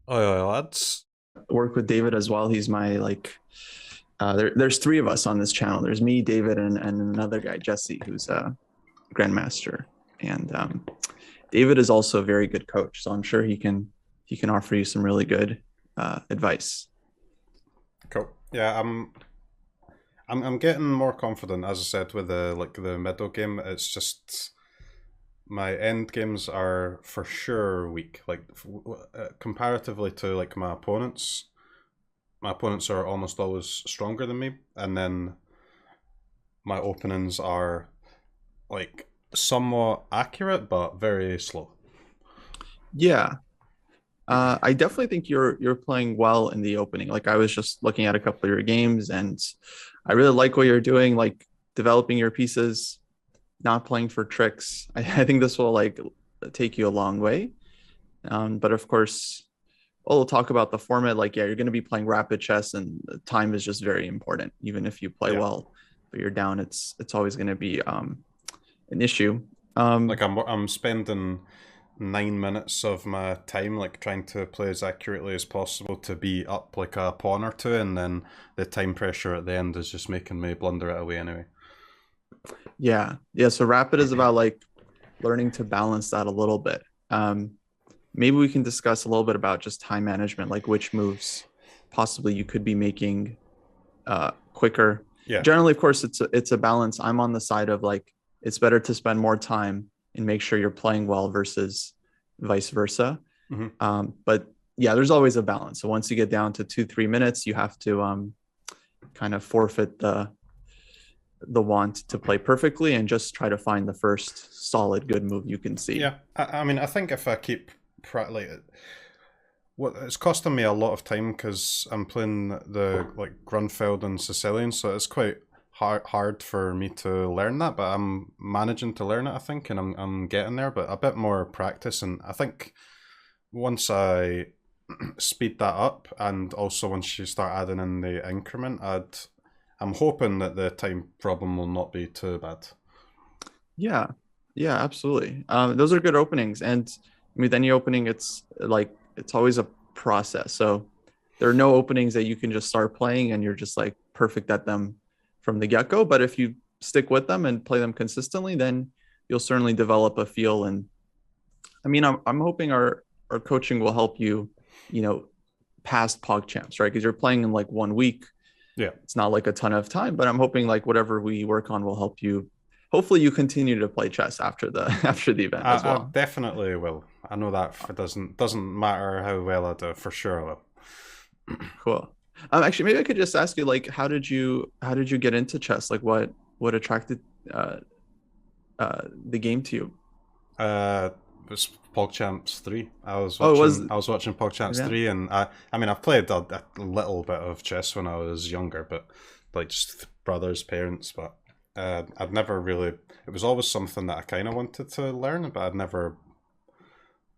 Oi, oi, lads. Work with David as well. He's my there's three of us on this channel. There's me, David, and another guy, Jesse, who's a grandmaster. And David is also a very good coach, so I'm sure he can offer you some really good advice. Cool. Yeah, I'm getting more confident, as I said, with the middle game. It's just my end games are for sure weak. Comparatively to like my opponents are almost always stronger than me, and then my openings are like somewhat accurate but very slow. Yeah, I definitely think you're playing well in the opening. Like I was just looking at a couple of your games, and I really like what you're doing, like developing your pieces, not playing for tricks. I think this will like take you a long way. But of course, we'll talk about the format. Like, yeah, you're going to be playing rapid chess, and time is just very important. Even if you play Yeah, well, but you're down, it's always going to be an issue. like Um, I'm spending 9 minutes of my time like trying to play as accurately as possible to be up like a pawn or two, and then the time pressure at the end is just making me blunder it away anyway. yeah, yeah. So rapid is about like learning to balance that a little bit. Um, Maybe we can discuss a little bit about just time management, like which moves possibly you could be making quicker. Yeah. Generally, of course, it's a balance. I'm on the side of like it's better to spend more time and make sure you're playing well versus vice versa. Hmm. But yeah, there's always a balance. So once you get down to 2 3 minutes, you have to kind of forfeit the want to play perfectly and just try to find the first solid good move you can see. Yeah, I mean, I think if I keep like what it's costing me a lot of time because I'm playing the like Grunfeld and Sicilian, so it's quite hard for me to learn that. But I'm managing to learn it, I think, and I'm getting there. But a bit more practice, and I think once I speed that up, and also once you start adding in the increment, I'm hoping that the time problem will not be too bad. Yeah, yeah, absolutely. Those are good openings, and I mean, any opening, it's like it's always a process. So there are no openings that you can just start playing and you're just like perfect at them from the get go. But if you stick with them and play them consistently, then you'll certainly develop a feel. And I mean, I'm hoping our coaching will help you, you know, past Pogchamps, right? Because you're playing in like 1 week. Yeah. It's not like a ton of time, but I'm hoping like whatever we work on will help you. Hopefully, you continue to play chess after the after the event as I well. definitely will. I know that it doesn't matter how well I do. For sure, I will. Cool. Actually, maybe I could just ask you, like, how did you get into chess? Like, what attracted uh, the game to you? It was Pogchamps 3. Oh, it was I was watching Pogchamps yeah. 3, and I mean I've played a little bit of chess when I was younger, but like just brothers, parents, but I'd never really. It was always something that I kind of wanted to learn, but I'd never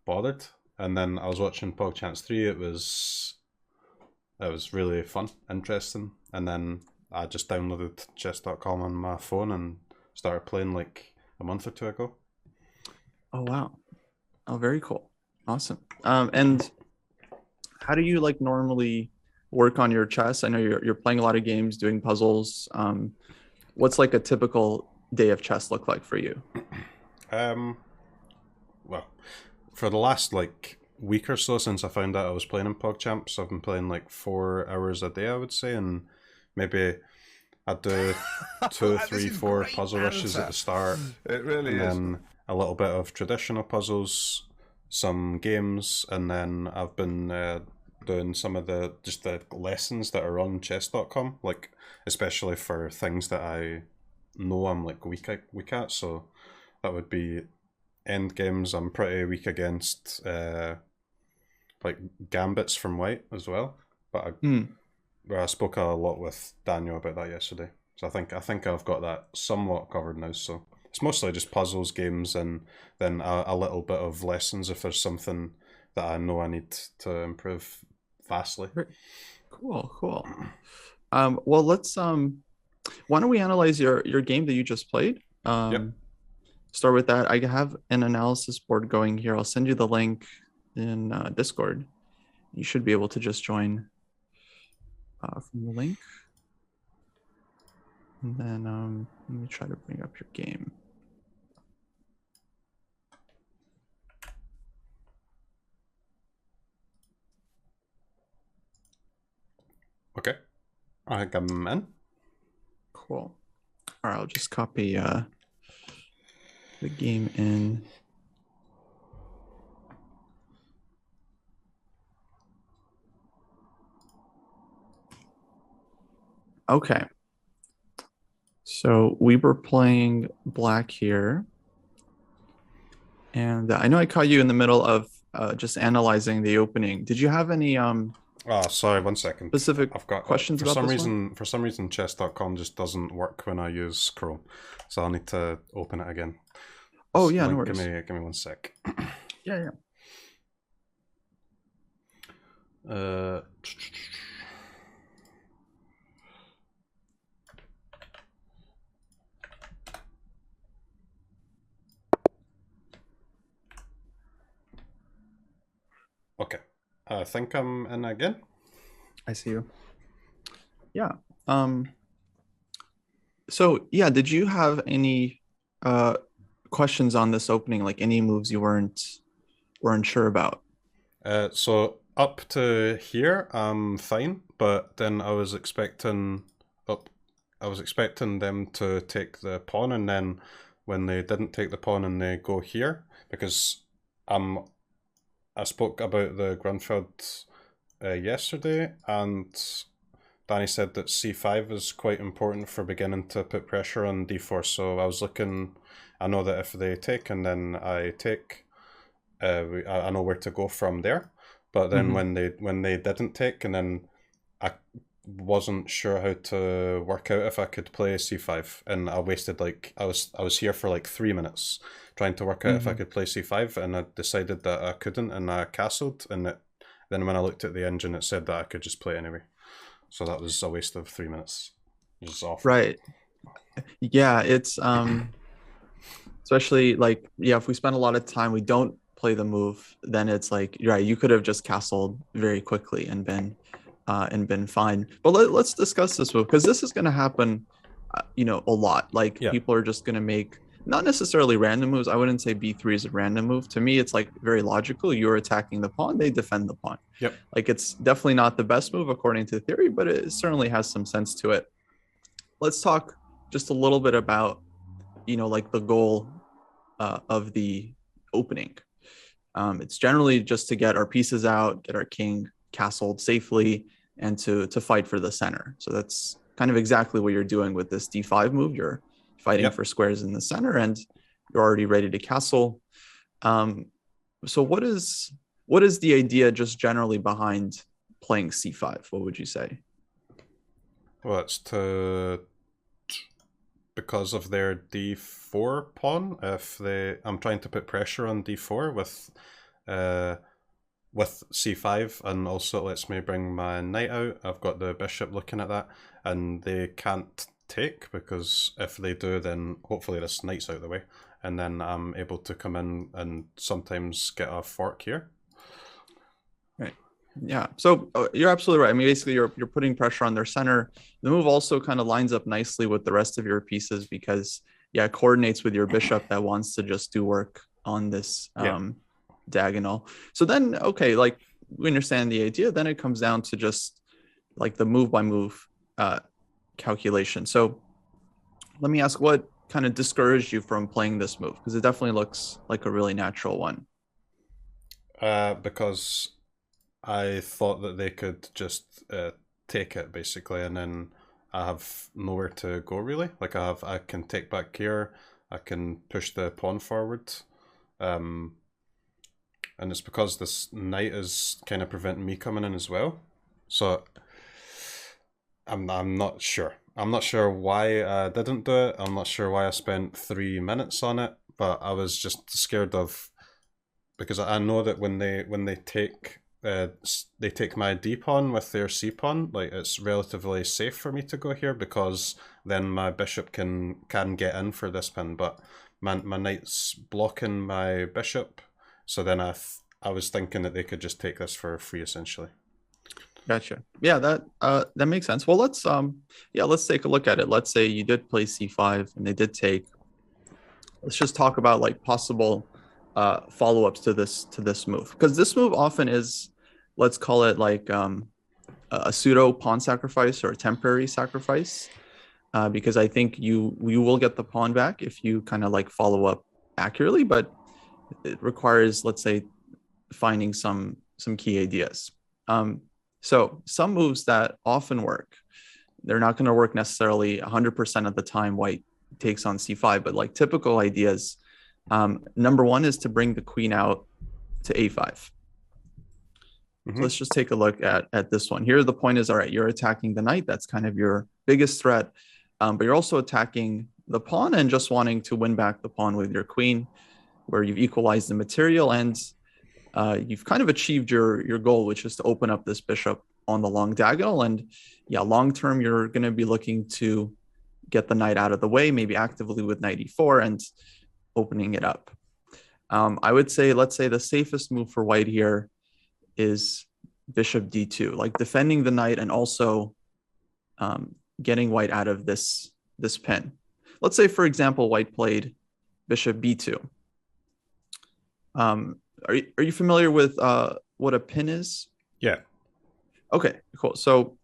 bothered. And then I was watching Pogchamps 3. It was really fun, interesting, and then I just downloaded chess.com on my phone and started playing like a month or two ago. Oh wow. Oh, very cool. Awesome. And how do you like normally work on your chess? I know you're playing a lot of games, doing puzzles. What's like a typical day of chess look like for you? Um, well, for the last like week or so since I found out I was playing in PogChamps, I've been playing like 4 hours a day, I would say, and maybe I'd do two, This three, is four great puzzle rushes at banter. the start, It really and is. then a little bit of traditional puzzles, some games, and then I've been doing some of the just the lessons that are on chess.com, like especially for things that I know I'm like weak at. So that would be Endgames. I'm pretty weak against like gambits from white as well. But Hmm. I spoke a lot with Daniel about that yesterday, so I think I've got that somewhat covered now. So it's mostly just puzzles, games, and then a little bit of lessons if there's something that I know I need to improve vastly. Great. Cool, cool. Well, let's why don't we analyze your game that you just played? Yep. Start with that. I have an analysis board going here. I'll send you the link in Discord. you should be able to just join from the link. And then let me try to bring up your game. Okay. I think I'm in. Cool. All right, I'll just copy the game in. Okay. So we were playing black here. And I know I caught you in the middle of just analyzing the opening. Did you have any Oh, sorry, 1 second. specific I've got questions for about some this reason one? for some reason chess.com just doesn't work when I use Chrome. So I'll need to open it again. Oh, This yeah, no link, worries. give me 1 sec. Yeah. Okay. I think I'm in again. I see you. Yeah. So yeah, did you have any questions on this opening, like any moves you weren't sure about? So up to here, I'm fine, but then I was expecting them to take the pawn, and then when they didn't take the pawn and they go here, because I spoke about the Grunfeld yesterday, and Danny said that c5 is quite important for beginning to put pressure on d4. So I was looking. I know that if they take and then I take, I know where to go from there. But then when they didn't take, and then I wasn't sure how to work out if I could play c5, and I wasted I was here for like 3 minutes trying to work out if I could play c5, and I decided that I couldn't, and I castled, and then when I looked at the engine, it said that I could just play anyway. So that was a waste of 3 minutes. It was awful. Right. Yeah, it's especially like, yeah, if we spend a lot of time, we don't play the move, then it's like, right, you could have just castled very quickly and been fine. But let's discuss this move, because this is going to happen, a lot. Like Yeah. people are just going to make not necessarily random moves. I wouldn't say b3 is a random move. To me, it's like very logical. You're attacking the pawn, they defend the pawn. Yep. Like it's definitely not the best move according to theory, but it certainly has some sense to it. Let's talk just a little bit about, like the goal of the opening. It's generally just to get our pieces out, get our king castled safely, and to fight for the center. So that's kind of exactly what you're doing with this d5 move. You're fighting for squares in the center, and you're already ready to castle. So what is the idea just generally behind playing c5? What would you say? Well, it's because of their d4 pawn. I'm trying to put pressure on d4 with c5, and also it lets me bring my knight out. I've got the bishop looking at that, and they can't take, because if they do, then hopefully this knight's out of the way, and then I'm able to come in and sometimes get a fork here. Right. Yeah. So you're absolutely right. I mean, basically, you're putting pressure on their center. The move also kind of lines up nicely with the rest of your pieces because, yeah, it coordinates with your bishop that wants to just do work on this diagonal. So then, okay, like we understand the idea. Then it comes down to just like the move by move calculation. So let me ask, what kind of discouraged you from playing this move? Because it definitely looks like a really natural one. Because I thought that they could just take it basically, and then I have nowhere to go really. Like I can take back here, I can push the pawn forward, and it's because this knight is kind of preventing me coming in as well. So I'm not sure. I'm not sure why I didn't do it. I'm not sure why I spent 3 minutes on it, but I was just scared of, because I know that when they take my d pawn with their c pawn, like it's relatively safe for me to go here, because then my bishop can get in for this pin, but my knight's blocking my bishop, so then I was thinking that they could just take this for free, essentially. Gotcha. Yeah, that makes sense. Well, let's take a look at it. Let's say you did play c5 and they did take. Let's just talk about like possible follow-ups to this move, because this move often is, let's call it like a pseudo pawn sacrifice or a temporary sacrifice, because I think you will get the pawn back if you kind of like follow up accurately, but it requires, let's say, finding some key ideas. So some moves that often work, they're not going to work necessarily 100% of the time white takes on c5, but like typical ideas, number one is to bring the queen out to a5. Mm-hmm. So let's just take a look at this one. Here, the point is, all right, you're attacking the knight. That's kind of your biggest threat, but you're also attacking the pawn and just wanting to win back the pawn with your queen, where you've equalized the material and you've kind of achieved your goal, which is to open up this bishop on the long diagonal. And yeah, long term, you're going to be looking to get the knight out of the way, maybe actively with knight e4 and opening it up. I would say, let's say the safest move for white here is bishop d2, like defending the knight and also getting white out of this pin. Let's say, for example, white played bishop b2. Are you familiar with what a pin is? Yeah. Okay, cool. So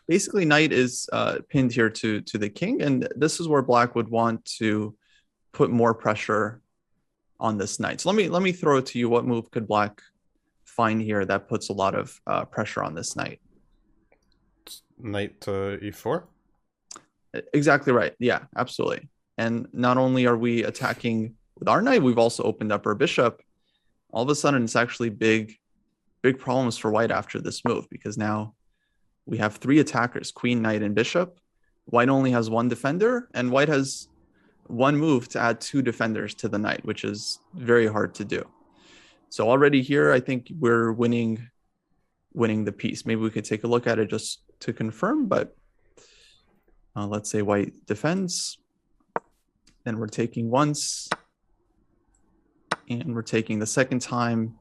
basically, knight is pinned here to the king, and this is where black would want to put more pressure on this knight. So let me throw it to you. What move could black find here that puts a lot of pressure on this knight? Knight to e4? Exactly right. Yeah, absolutely. And not only are we attacking with our knight, we've also opened up our bishop. All of a sudden, it's actually big problems for white after this move, because now we have three attackers, queen, knight, and bishop. White only has one defender, and white has one move to add two defenders to the knight, which is very hard to do. So already here, I think we're winning the piece. Maybe we could take a look at it just to confirm, but let's say white defends, then we're taking once, and we're taking the second time.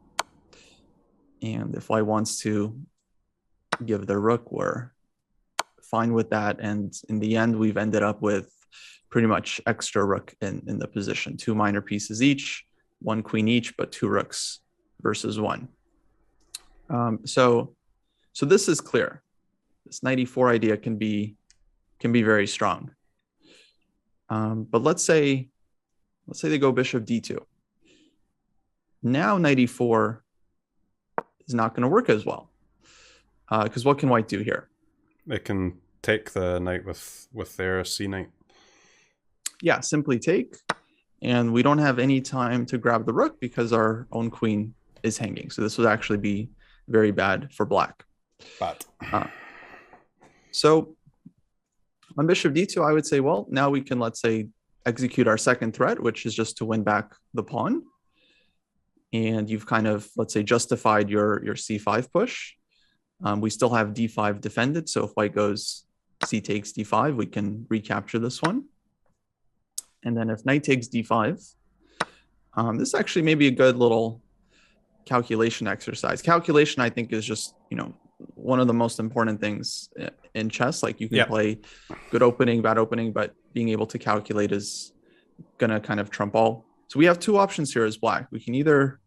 And if white wants to give the rook, we're fine with that. And in the end, we've ended up with pretty much extra rook in the position, two minor pieces each, one queen each, but two rooks versus one. So this is clear. This knight e4 idea can be very strong. But let's say they go bishop d2. Now knight e4 is not going to work as well, because what can white do here? They can take the knight with their c knight. Yeah, simply take, and we don't have any time to grab the rook because our own queen is hanging. So this would actually be very bad for black. Bad. So on bishop d2, I would say, well, now we can, let's say, execute our second threat, which is just to win back the pawn. And you've kind of, let's say, justified your c5 push. We still have d5 defended, so if white goes c takes d5, we can recapture this one. And then if knight takes d5, this actually may be a good little calculation exercise. Calculation, I think, is just, one of the most important things in chess. Like, you can play good opening, bad opening, but being able to calculate is going to kind of trump all. So we have two options here as black. We can either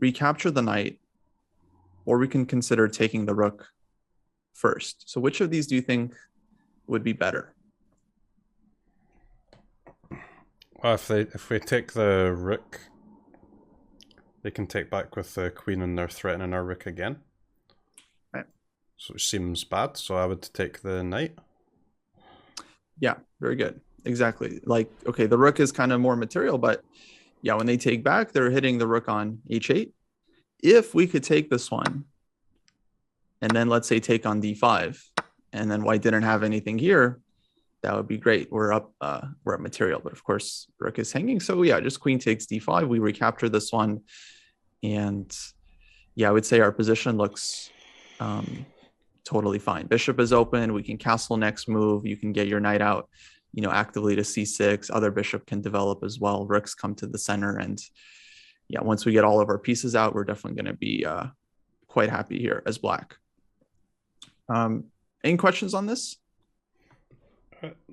recapture the knight, or we can consider taking the rook first. So which of these do you think would be better? Well, if we take the rook, they can take back with the queen, and they're threatening our rook again. Right. So it seems bad. So I would take the knight. Yeah, very good. Exactly. Like, okay, the rook is kind of more material, but yeah, when they take back, they're hitting the rook on h8. If we could take this one, and then let's say take on d5, and then white didn't have anything here, that would be great. We're up material, but of course, rook is hanging. So yeah, just queen takes d5. We recapture this one, and yeah, I would say our position looks totally fine. Bishop is open. We can castle next move. You can get your knight out, actively to c6. Other bishop can develop as well. Rooks come to the center, and yeah, once we get all of our pieces out, we're definitely going to be quite happy here as black. Any questions on this?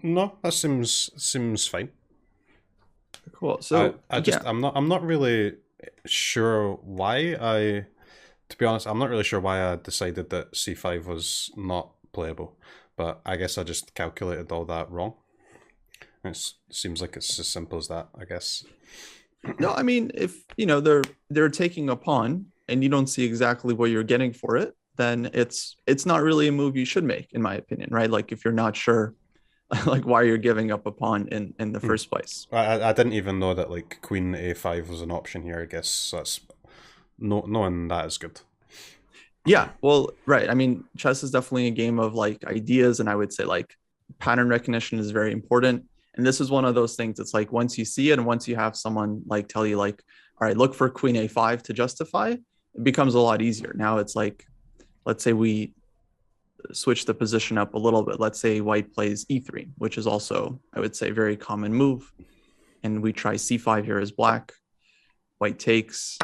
No, that seems fine. Cool. So I'm not really sure why to be honest, I'm not really sure why I decided that c5 was not playable, but I guess I just calculated all that wrong. It seems like it's as simple as that, I guess. No, I mean, if they're taking a pawn and you don't see exactly what you're getting for it, then it's not really a move you should make, in my opinion, right? Like if you're not sure like why you're giving up a pawn in the first place. I didn't even know that like queen a5 was an option here, I guess. So that's knowing that is good. Yeah, well, right. I mean, chess is definitely a game of like ideas, and I would say like pattern recognition is very important. And this is one of those things. It's like once you see it, and once you have someone like tell you like, all right, look for queen a5 to justify, it becomes a lot easier. Now it's like, let's say we switch the position up a little bit. Let's say white plays e3, which is also, I would say, very common move. And we try c5 here as black. White takes.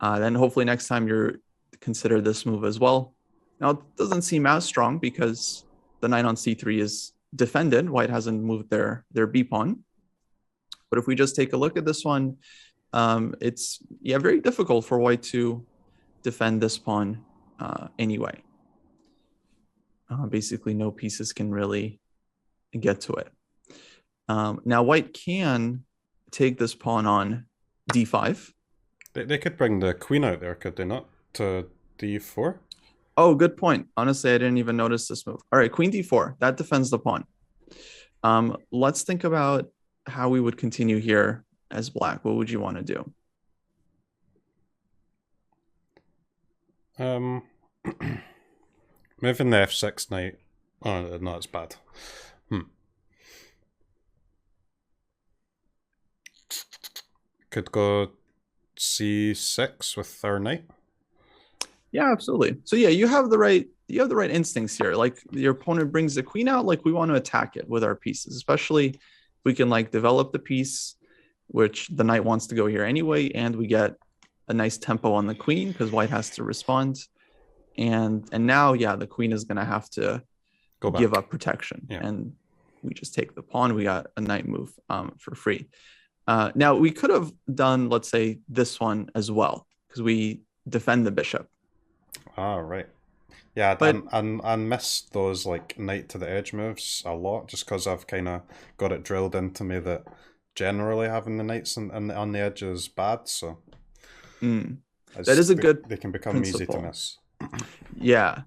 Then hopefully next time you're consider this move as well. Now it doesn't seem as strong because the knight on c3 is defended. White hasn't moved their b pawn. But if we just take a look at this one, it's very difficult for white to defend this pawn anyway. Basically, no pieces can really get to it. Now, white can take this pawn on d5. They could bring the queen out there, could they not? To d4? Oh, good point. Honestly, I didn't even notice this move. All right, queen d4. That defends the pawn. Let's think about how we would continue here as black. What would you want to do? Moving the f6 knight. Oh, no, it's bad. Could go c6 with our knight. Yeah, absolutely. So yeah, you have the right instincts here. Like your opponent brings the queen out, like we want to attack it with our pieces, especially if we can like develop the piece, which the knight wants to go here anyway, and we get a nice tempo on the queen because white has to respond. And now, yeah, the queen is going to have to give up protection. Yeah. And we just take the pawn. We got a knight move for free. Now, we could have done, let's say, this one as well, because we defend the bishop. Ah, right. Yeah, I miss those like knight to the edge moves a lot, just because I've kind of got it drilled into me that generally having the knights on the edge is bad. So that is a good. They can become principle. Easy to miss. Yeah,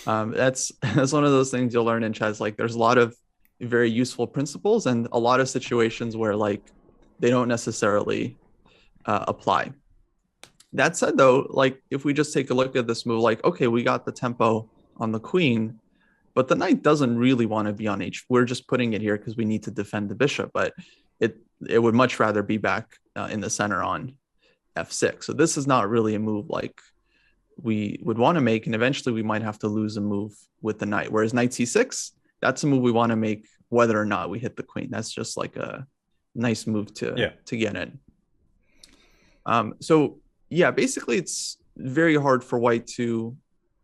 that's one of those things you'll learn in chess. Like, there's a lot of very useful principles and a lot of situations where like they don't necessarily apply. That said, though, like if we just take a look at this move, like, okay, we got the tempo on the queen, but the knight doesn't really want to be on h. We're just putting it here because we need to defend the bishop, but it would much rather be back in the center on f6. So this is not really a move like we would want to make, and eventually we might have to lose a move with the knight. Whereas knight c6, that's a move we want to make whether or not we hit the queen. That's just like a nice move to get in. So yeah, basically it's very hard for white to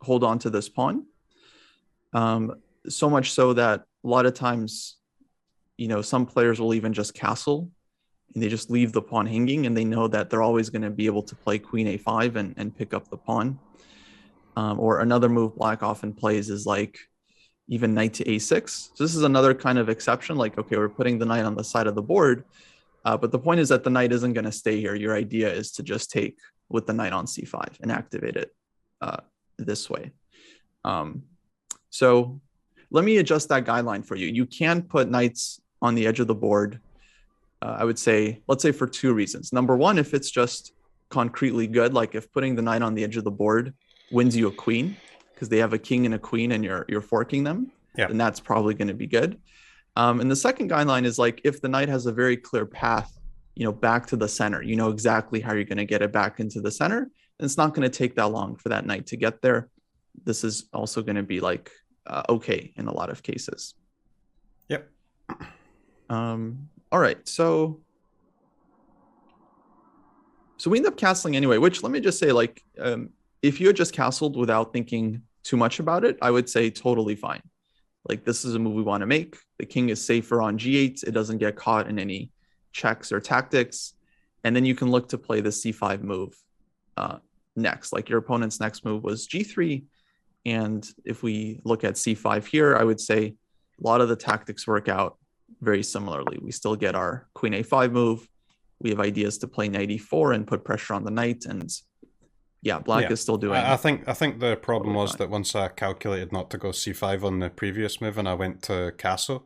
hold on to this pawn. So much so that a lot of times, some players will even just castle and they just leave the pawn hanging, and they know that they're always going to be able to play queen a5 and pick up the pawn. Or another move black often plays is like even knight to a6. So this is another kind of exception. Like, okay, we're putting the knight on the side of the board, but the point is that the knight isn't going to stay here. Your idea is to just take with the knight on c5 and activate it this way. So let me adjust that guideline for you. You can put knights on the edge of the board, I would say, let's say for two reasons. Number one, if it's just concretely good, like if putting the knight on the edge of the board wins you a queen because they have a king and a queen and you're forking them, then that's probably going to be good. And the second guideline is like if the knight has a very clear path, back to the center, exactly how you're going to get it back into the center, and it's not going to take that long for that knight to get there. This is also going to be like okay in a lot of cases. Yep. All right, so So we end up castling anyway, which let me just say, like, if you had just castled without thinking too much about it, I would say totally fine. Like, this is a move we want to make. The king is safer on g8. It doesn't get caught in any checks or tactics. And then you can look to play the c5 move next. Like, your opponent's next move was g3. And if we look at c5 here, I would say a lot of the tactics work out very similarly. We still get our queen a5 move. We have ideas to play knight e4 and put pressure on the knight. And yeah, black is still doing. I think the problem totally was fine. that once I calculated not to go c5 on the previous move and I went to castle,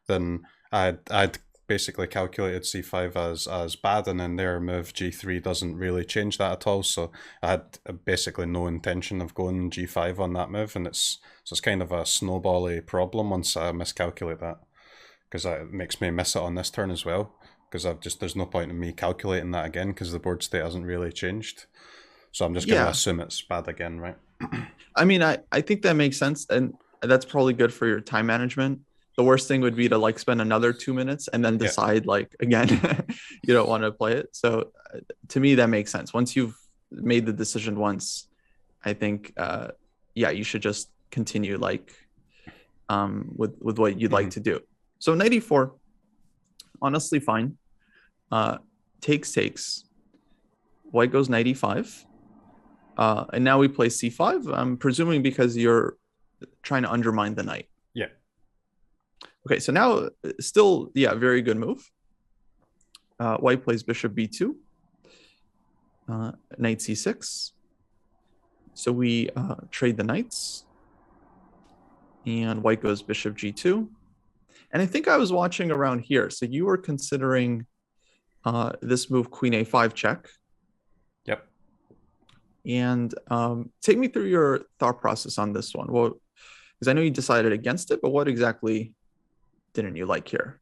then I'd basically calculated c5 as bad, and then their move g3 doesn't really change that at all. So I had basically no intention of going g5 on that move, and it's kind of a snowbally problem once I miscalculate that, because it makes me miss it on this turn as well. Because there's no point in me calculating that again because the board state hasn't really changed. So I'm just going to assume it's bad again, right? I mean, I think that makes sense. And that's probably good for your time management. The worst thing would be to like spend another 2 minutes and then decide like, again, you don't want to play it. So to me, that makes sense. Once you've made the decision once, I think, you should just continue like with what you'd like to do. So knight e4, honestly fine. Takes. White goes knight e5. And now we play c5. I'm presuming because you're trying to undermine the knight. Yeah. Okay, so now still, very good move. White plays bishop b2. Knight c6. So we trade the knights. And white goes bishop g2. And I think I was watching around here. So you were considering this move, queen a5 check. Yep. And take me through your thought process on this one. Well, because I know you decided against it, but what exactly didn't you like here?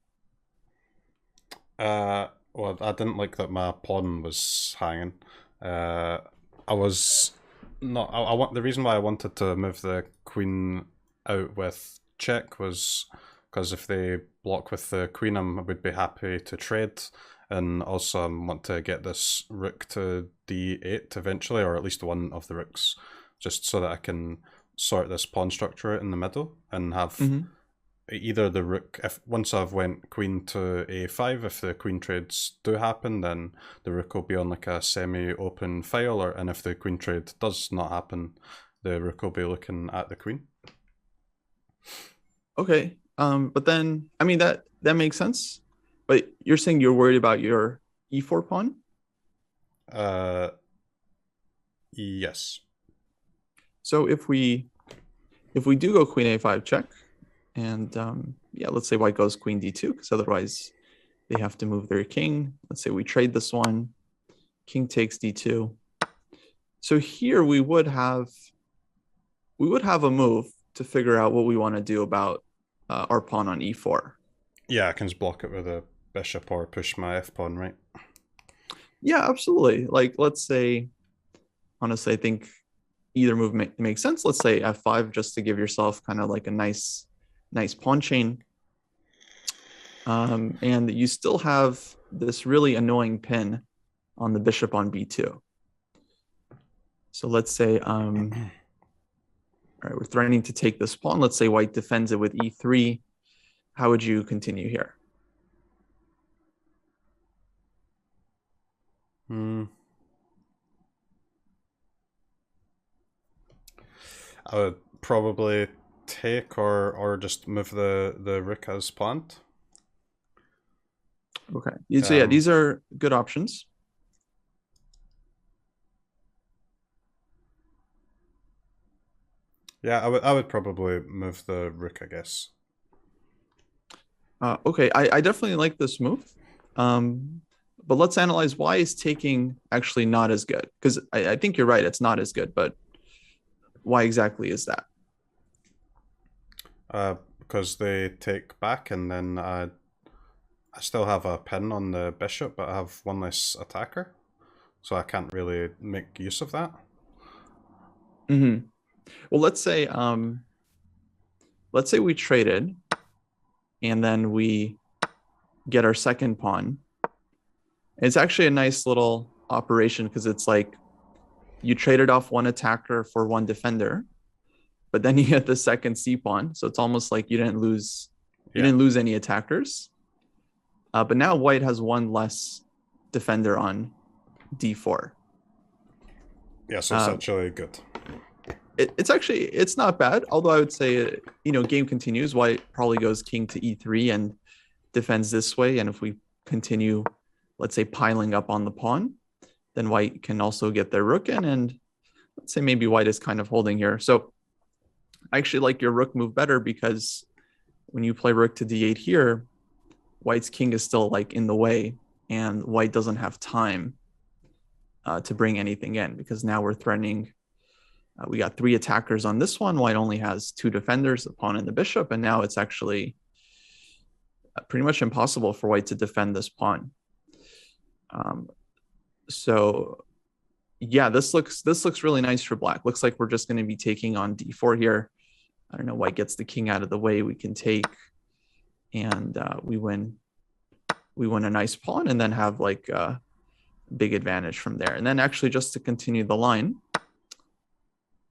Well, I didn't like that my pawn was hanging. I was not. I want the reason why I wanted to move the queen out with check was because if they block with the queen, I would be happy to trade, and also I want to get this rook to d8 eventually, or at least one of the rooks, just so that I can sort this pawn structure out in the middle and have either the rook, if once I've went queen to a5, if the queen trades do happen, then the rook will be on like a semi-open file, and if the queen trade does not happen, the rook will be looking at the queen. Okay. But then, I mean, that makes sense. But you're saying you're worried about your e4 pawn? Yes. So if we do go queen a5 check, and let's say white goes queen d2, because otherwise they have to move their king. Let's say we trade this one, king takes d2. So here we would have a move to figure out what we want to do about our pawn on e4. Yeah, I can just block it with a bishop or push my f pawn, right? Yeah, absolutely. Like, let's say, honestly, I think either move makes sense. Let's say f5, just to give yourself kind of like a nice pawn chain. And you still have this really annoying pin on the bishop on b2. So let's say, all right, we're threatening to take this pawn. Let's say white defends it with e3. How would you continue here? I would probably take or just move the rook as planned. Okay. So these are good options. Yeah, I would probably move the rook, I guess. Okay, I definitely like this move. But let's analyze why is taking actually not as good? Because I think you're right, it's not as good, but why exactly is that? Because they take back, and then I still have a pin on the bishop, but I have one less attacker, so I can't really make use of that. Well, let's say we traded, and then we get our second pawn. It's actually a nice little operation because it's like you traded off one attacker for one defender, but then you get the second C pawn. So it's almost like you didn't lose any attackers. But now white has one less defender on D4. Yeah, so it's actually good. It's not bad. Although I would say, game continues. White probably goes king to E3 and defends this way. And if we continue, let's say, piling up on the pawn, then white can also get their rook in. And let's say maybe white is kind of holding here. So I actually like your rook move better because when you play rook to D8 here, white's king is still like in the way and white doesn't have time to bring anything in because now we're threatening. We got 3 attackers on this one. White only has 2 defenders, the pawn and the bishop. And now it's actually pretty much impossible for white to defend this pawn. So yeah, this looks really nice for black. Looks like we're just going to be taking on D4 here. I don't know, white gets the king out of the way. We can take and we win a nice pawn and then have like a big advantage from there. And then actually just to continue the line,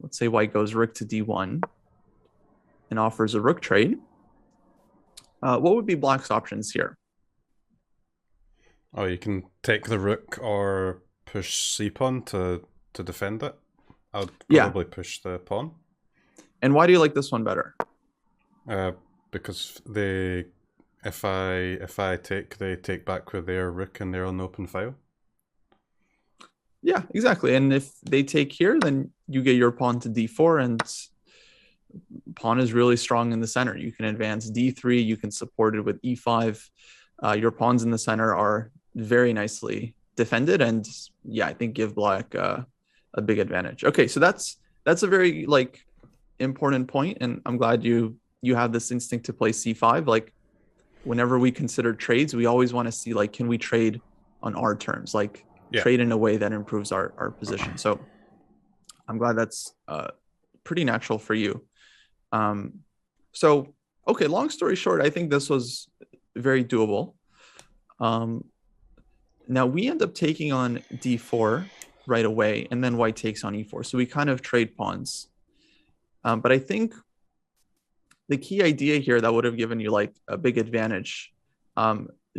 let's say white goes rook to D1 and offers a rook trade. What would be black's options here? Oh, you can take the rook or push c-pawn to defend it. I would probably push the pawn. And why do you like this one better? Because if I take, they take back with their rook and they're on the open file. Yeah, exactly. And if they take here, then you get your pawn to D4 and pawn is really strong in the center. You can advance D3, you can support it with E5. Your pawns in the center are very nicely defended and yeah, I think give black a big advantage. Okay, so that's a very like important point and I'm glad you have this instinct to play C5. Like whenever we consider trades, we always want to see like, can we trade on our terms? Like trade in a way that improves our position. So I'm glad that's pretty natural for you. So, okay, long story short, I think this was very doable. Now we end up taking on D4 right away, and then white takes on E4. So we kind of trade pawns. But I think the key idea here that would have given you like a big advantage,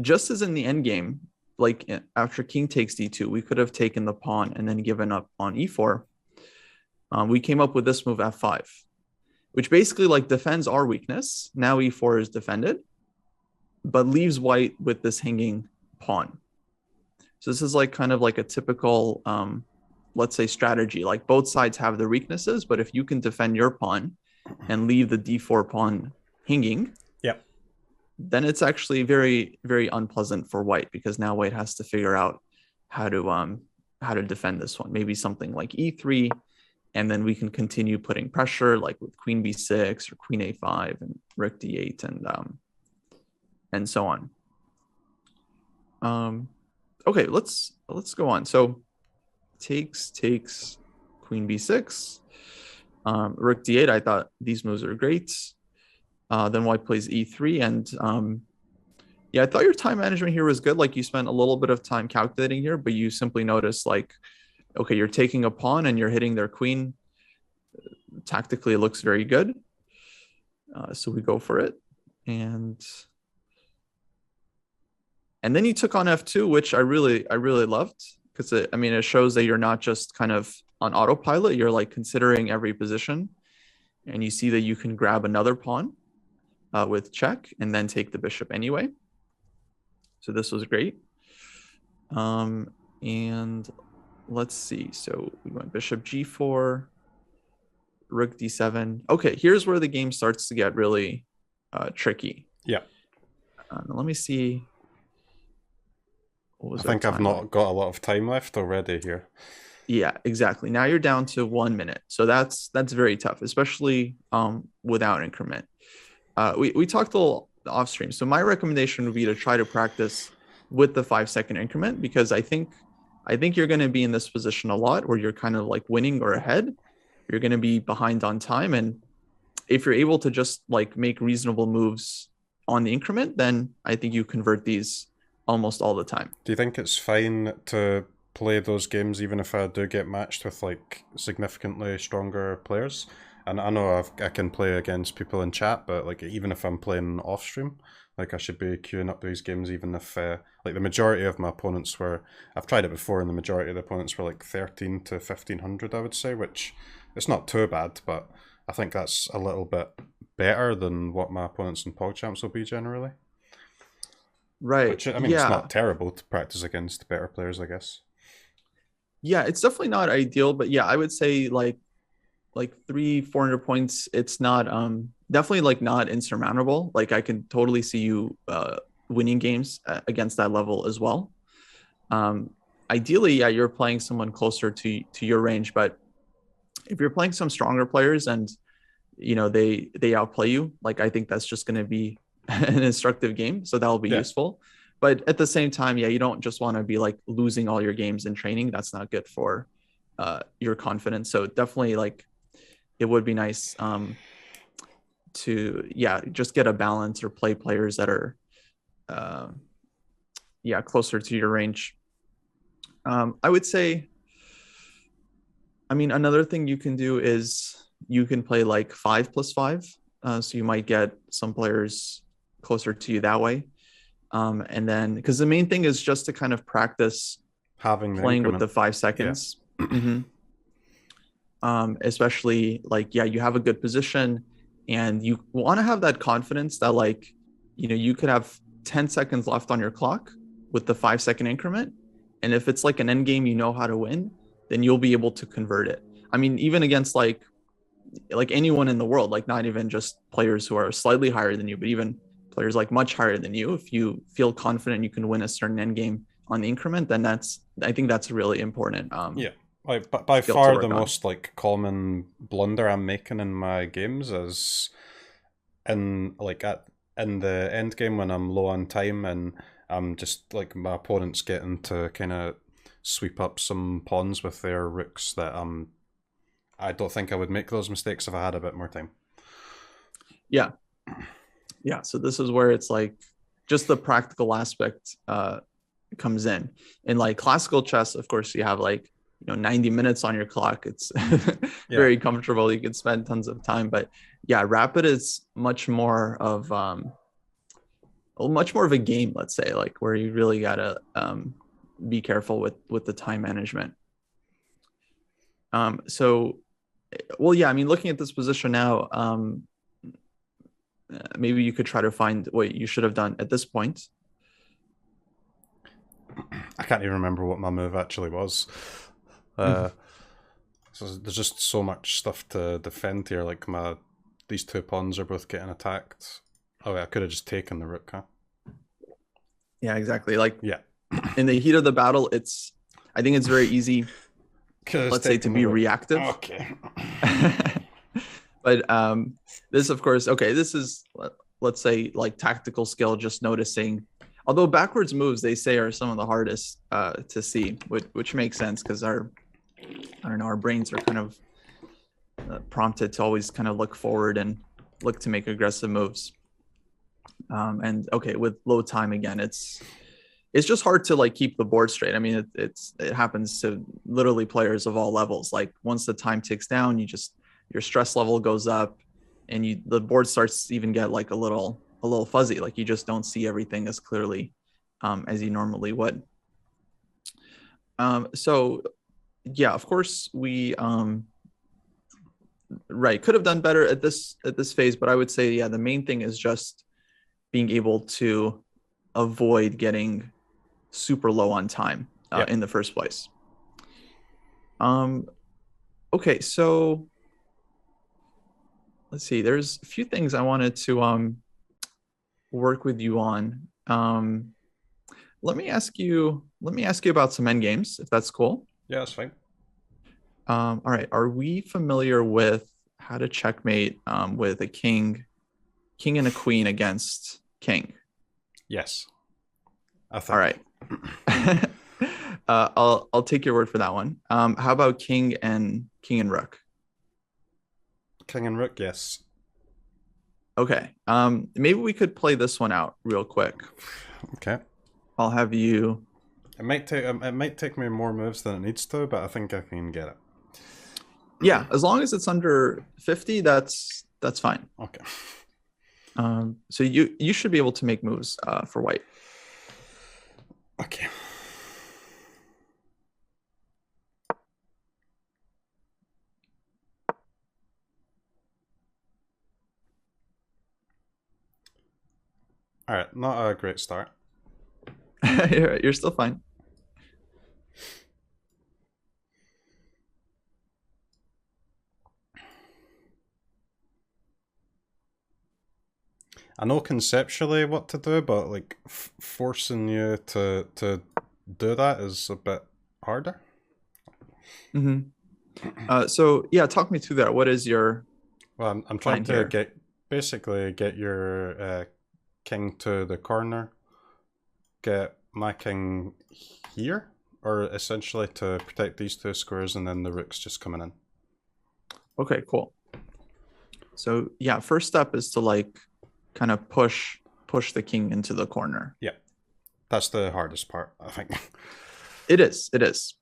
just as in the endgame, like after king takes D2, we could have taken the pawn and then given up on E4. We came up with this move F5, which basically like defends our weakness. Now E4 is defended, but leaves white with this hanging pawn. So this is like kind of like a typical, let's say, strategy. Like both sides have their weaknesses, but if you can defend your pawn and leave the D4 pawn hanging, then it's actually very, very unpleasant for white because now white has to figure out how to defend this one. Maybe something like E3, and then we can continue putting pressure like with queen B6 or queen A5 and rook D8 and so on. Okay, let's go on. So takes queen B6, rook D8. I thought these moves are great. Then white plays E3 and yeah, I thought your time management here was good. Like you spent a little bit of time calculating here, but you simply noticed like, okay, you're taking a pawn and you're hitting their queen. Tactically, it looks very good. So we go for it. And then you took on F2, which I really loved because it shows that you're not just kind of on autopilot. You're like considering every position and you see that you can grab another pawn with check and then take the bishop anyway. So this was great. And let's see. So we went bishop G4, rook D7. Okay, here's where the game starts to get really tricky. Yeah. Let me see. I think I've not got a lot of time left already here. Yeah, exactly. Now you're down to 1 minute. So that's very tough, especially without increment. We talked a little off stream. So my recommendation would be to try to practice with the 5-second increment because I think you're going to be in this position a lot where you're kind of like winning or ahead. You're going to be behind on time. And if you're able to just like make reasonable moves on the increment, then I think you convert these almost all the time. Do you think it's fine to play those games even if I do get matched with like significantly stronger players. And I know I can play against people in chat, but like even if I'm playing off stream, like I should be queuing up these games even if like the majority of my opponents were, I've tried it before, and the majority of the opponents were like 13 to 1500, I would say, which it's not too bad, but I think that's a little bit better than what my opponents in Pogchamps will be generally. Right. Which, I mean, it's not terrible to practice against better players, I guess. Yeah, it's definitely not ideal, but yeah, I would say like 300-400 points, it's not definitely like not insurmountable. Like I can totally see you winning games against that level as well. Ideally, yeah, you're playing someone closer to your range, but if you're playing some stronger players and they outplay you, like I think that's just going to be an instructive game, so that'll be useful. But at the same time, yeah, you don't just want to be like losing all your games in training. That's not good for your confidence. So definitely, like, it would be nice to just get a balance or play players that are closer to your range. I would say, I mean, another thing you can do is you can play like 5+5. So you might get some players closer to you that way. And then, because the main thing is just to kind of practice playing with the 5 seconds. Yeah. Especially like, you have a good position and you want to have that confidence that like, you could have 10 seconds left on your clock with the 5-second increment. And if it's like an end game, how to win, then you'll be able to convert it. I mean, even against like anyone in the world, like not even just players who are slightly higher than you, but even players like much higher than you, if you feel confident you can win a certain end game on the increment, then I think that's really important. Like by far the most like common blunder I'm making in my games is in the end game when I'm low on time and I'm just like my opponent's getting to kind of sweep up some pawns with their rooks that I don't think I would make those mistakes if I had a bit more time. Yeah. So this is where it's like just the practical aspect comes in. In like classical chess, of course, you have like 90 minutes on your clock. It's very comfortable. You can spend tons of time. But yeah, rapid is much more of a game, let's say, like where you really gotta be careful with the time management. So, well, yeah, I mean, looking at this position now, maybe you could try to find what you should have done at this point. I can't even remember what my move actually was. So there's just so much stuff to defend here. Like these 2 pawns are both getting attacked. Oh, I could have just taken the rook, huh? Yeah, exactly. Like, in the heat of the battle, I think it's very easy, let's say, to be reactive. Okay. But this, of course, this is, let's say, like tactical skill, just noticing. Although backwards moves, they say, are some of the hardest to see, which makes sense because our brains are kind of prompted to always kind of look forward and look to make aggressive moves. And with low time again, it's just hard to like keep the board straight. I mean, it happens to literally players of all levels. Like once the time ticks down, your stress level goes up, and the board starts to even get like a little fuzzy. Like you just don't see everything as clearly as you normally would. So yeah, of course we could have done better at this phase, but I would say the main thing is just being able to avoid getting super low on time in the first place. Okay, so let's see. There's a few things I wanted to work with you on. Let me ask you about some end games, if that's cool. Yeah, that's fine. All right. Are we familiar with how to checkmate with a king and a queen against king? Yes. I think. All right. I'll take your word for that one. How about king and rook? King and rook, yes. Okay. Maybe we could play this one out real quick. Okay. I'll have you It might take me more moves than it needs to, but I think I can get it. Yeah, as long as it's under 50, that's fine. Okay. So you should be able to make moves for white. Okay. All right, not a great start. You're still fine. I know conceptually what to do, but like forcing you to do that is a bit harder. So yeah, talk me through that. What is your Well, I'm trying plan to here? get your king to the corner, get my king here, or essentially to protect these two squares, and then the rook's just coming in. Okay, cool. So yeah, first step is to like kind of push the king into the corner. Yeah, that's the hardest part, I think. It is. It is.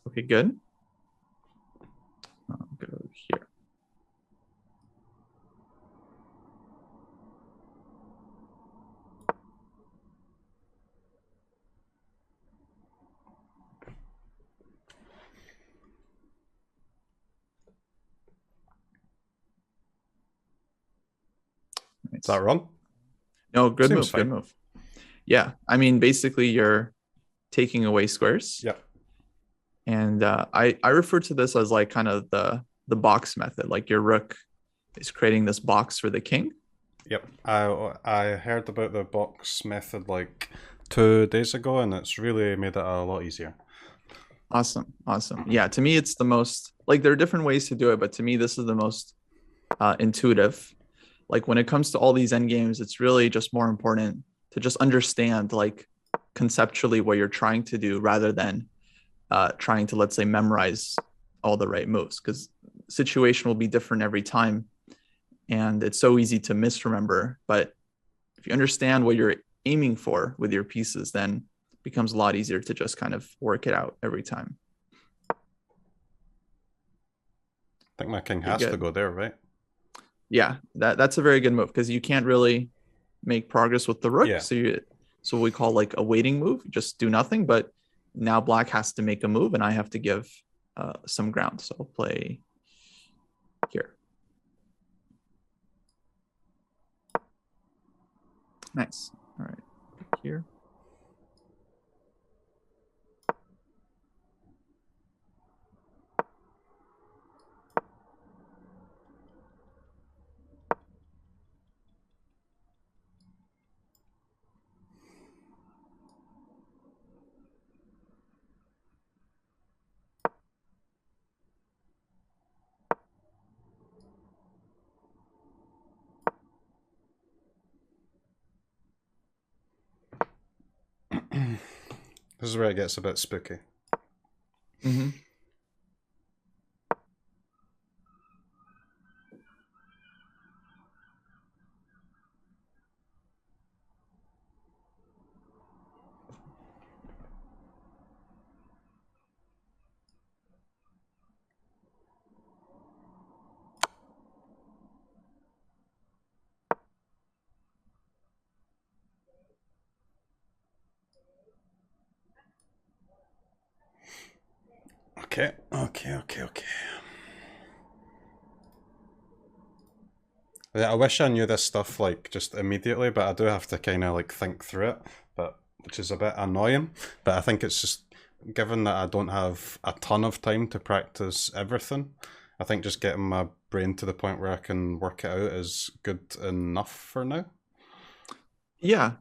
Okay, good. I'll go here. Is that wrong? No, good Seems move. Good fine. move. Yeah, I mean, basically, you're taking away squares, Yeah. and I refer to this as like kind of the box method. Like your rook is creating this box for the king. Yep. I heard about the box method like 2 days ago, and it's really made it a lot easier. Awesome, awesome. Yeah, to me, it's the most like there are different ways to do it, but to me, this is the most intuitive. Like when it comes to all these end games, it's really just more important to just understand like conceptually what you're trying to do rather than trying to, let's say, memorize all the right moves, because situation will be different every time, and it's so easy to misremember. But if you understand what you're aiming for with your pieces, then it becomes a lot easier to just kind of work it out every time. I think my king Okay, has to good. go there, right? Yeah, that's a very good move because you can't really make progress with the rook. Yeah. So we call like a waiting move, just do nothing. But now black has to make a move, and I have to give some ground. So I'll play here. Nice. All right, here. This is where it gets a bit spooky. Mm-hmm. Okay. Yeah, I wish I knew this stuff like just immediately, but I do have to kind of like think through it, but which is a bit annoying. But I think it's just given that I don't have a ton of time to practice everything. I think just getting my brain to the point where I can work it out is good enough for now. Yeah.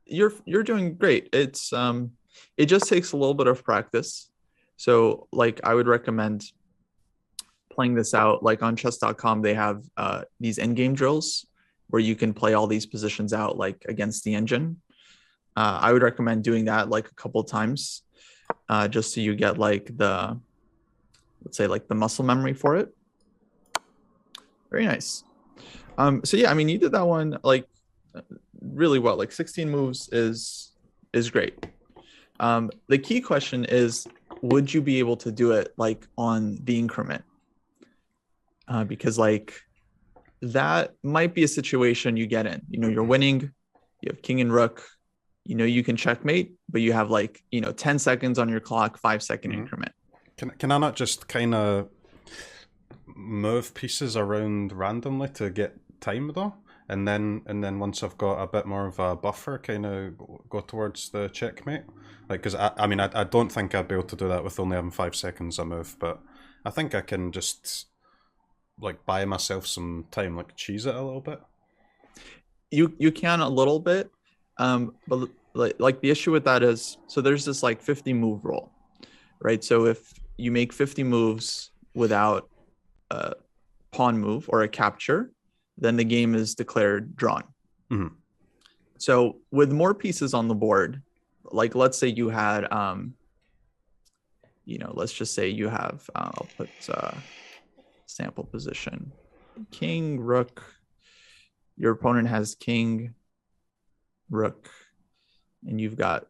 You're doing great. It just takes a little bit of practice. So like I would recommend playing this out like on chess.com. They have these endgame drills where you can play all these positions out like against the engine. I would recommend doing that like a couple times just so you get like let's say like the muscle memory for it. Very nice. So yeah, I mean, you did that one like really well. Like 16 moves is great. The key question is, would you be able to do it like on the increment? Because like that might be a situation you get in. You know, you're winning, you have king and rook, you know, you can checkmate, but you have like, you know, 10 seconds on your clock, 5-second increment. Can I not just kind of move pieces around randomly to get time though? And then once I've got a bit more of a buffer, kind of go towards the checkmate. Like, because I mean, I don't think I'd be able to do that with only having 5 seconds a move, but I think I can just like buy myself some time, like cheese it a little bit. You can a little bit, but like the issue with that is, so there's this like 50 move rule, right? So if you make 50 moves without a pawn move or a capture, then the game is declared drawn. Mm-hmm. So with more pieces on the board, like let's say you had, you know, let's just say you have, I'll put sample position, king, rook. Your opponent has king, rook, and you've got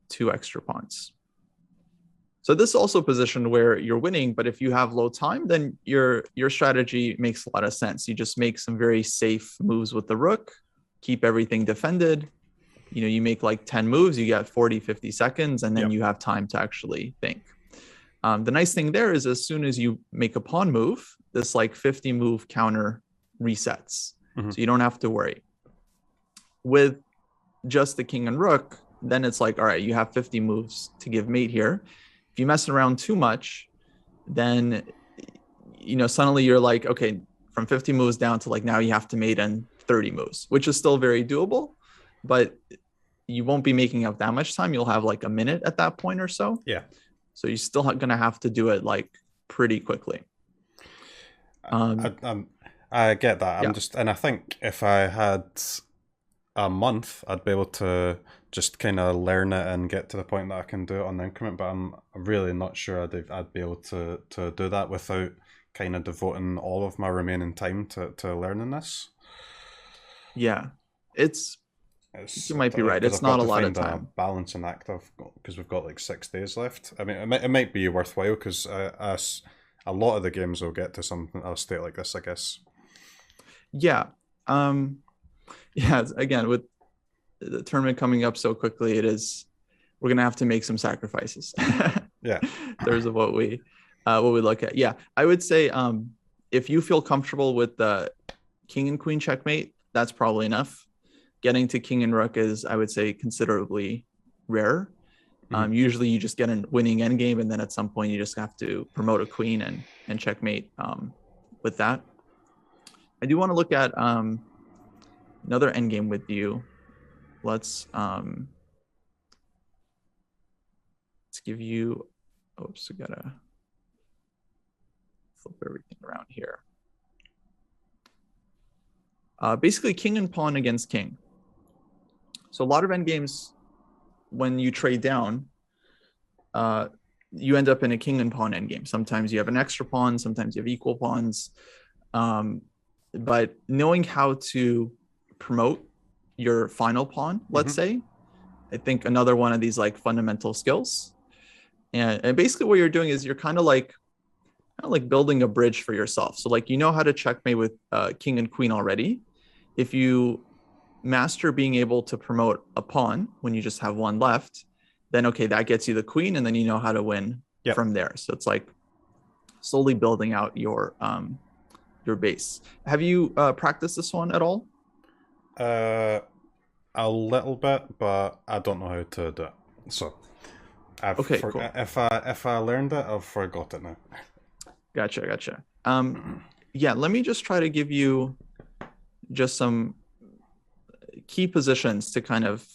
2 extra pawns. So this is also a position where you're winning, but if you have low time, then your strategy makes a lot of sense. You just make some very safe moves with the rook, keep everything defended. You know, you make like 10 moves, you get 40, 50 seconds, and then you have time to actually think. The nice thing there is as soon as you make a pawn move, this like 50 move counter resets. Mm-hmm. So you don't have to worry. With just the king and rook, then it's like, all right, you have 50 moves to give mate here. If you mess around too much, then, you know, suddenly you're like, okay, from 50 moves down to like now you have to mate in 30 moves, which is still very doable, but you won't be making up that much time. You'll have like a minute at that point or so. Yeah. So you're still going to have to do it like pretty quickly. I get that. And I think if I had a month, I'd be able to just kind of learn it and get to the point that I can do it on the increment. But I'm really not sure I'd be able to do that without kind of devoting all of my remaining time to learning this. Yeah, you might be right. It's not a lot of time. A balancing act of, because we've got like 6 days left. I mean, it might be worthwhile because a lot of the games will get to a state like this, I guess. Yeah. Yeah. Again, with the tournament coming up so quickly, we're gonna have to make some sacrifices. Yeah. In terms of what we look at. Yeah, I would say if you feel comfortable with the king and queen checkmate, that's probably enough. Getting to king and rook is, I would say, considerably rarer. Mm-hmm. Usually you just get a winning endgame, and then at some point you just have to promote a queen and checkmate with that. I do want to look at another endgame with you. Let's give you, oops, I gotta flip everything around here. Basically king and pawn against king. So a lot of endgames, when you trade down, you end up in a king and pawn endgame. Sometimes you have an extra pawn, sometimes you have equal pawns. But knowing how to promote your final pawn, let's say, I think another one of these like fundamental skills. And basically what you're doing is you're kind of like building a bridge for yourself. So like, you know how to checkmate with king and queen already. If you master being able to promote a pawn when you just have one left, then okay, that gets you the queen, and then you know how to win from there. So it's like slowly building out your base. Have you practiced this one at all? A little bit, but I don't know how to do it. So cool. If I learned it, I've forgot it now. Gotcha. Yeah, let me just try to give you just some key positions to kind of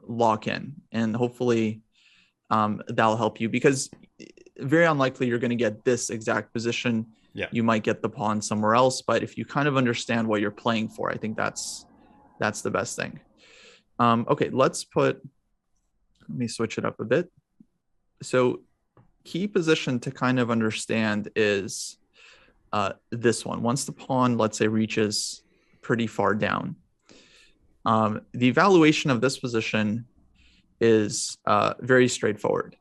lock in, and hopefully that'll help you, because very unlikely you're going to get this exact position. Yeah. You might get the pawn somewhere else, but if you kind of understand what you're playing for, I think that's the best thing. Okay, let me switch it up a bit. So key position to kind of understand is this one. Once the pawn, let's say, reaches pretty far down, the evaluation of this position is very straightforward.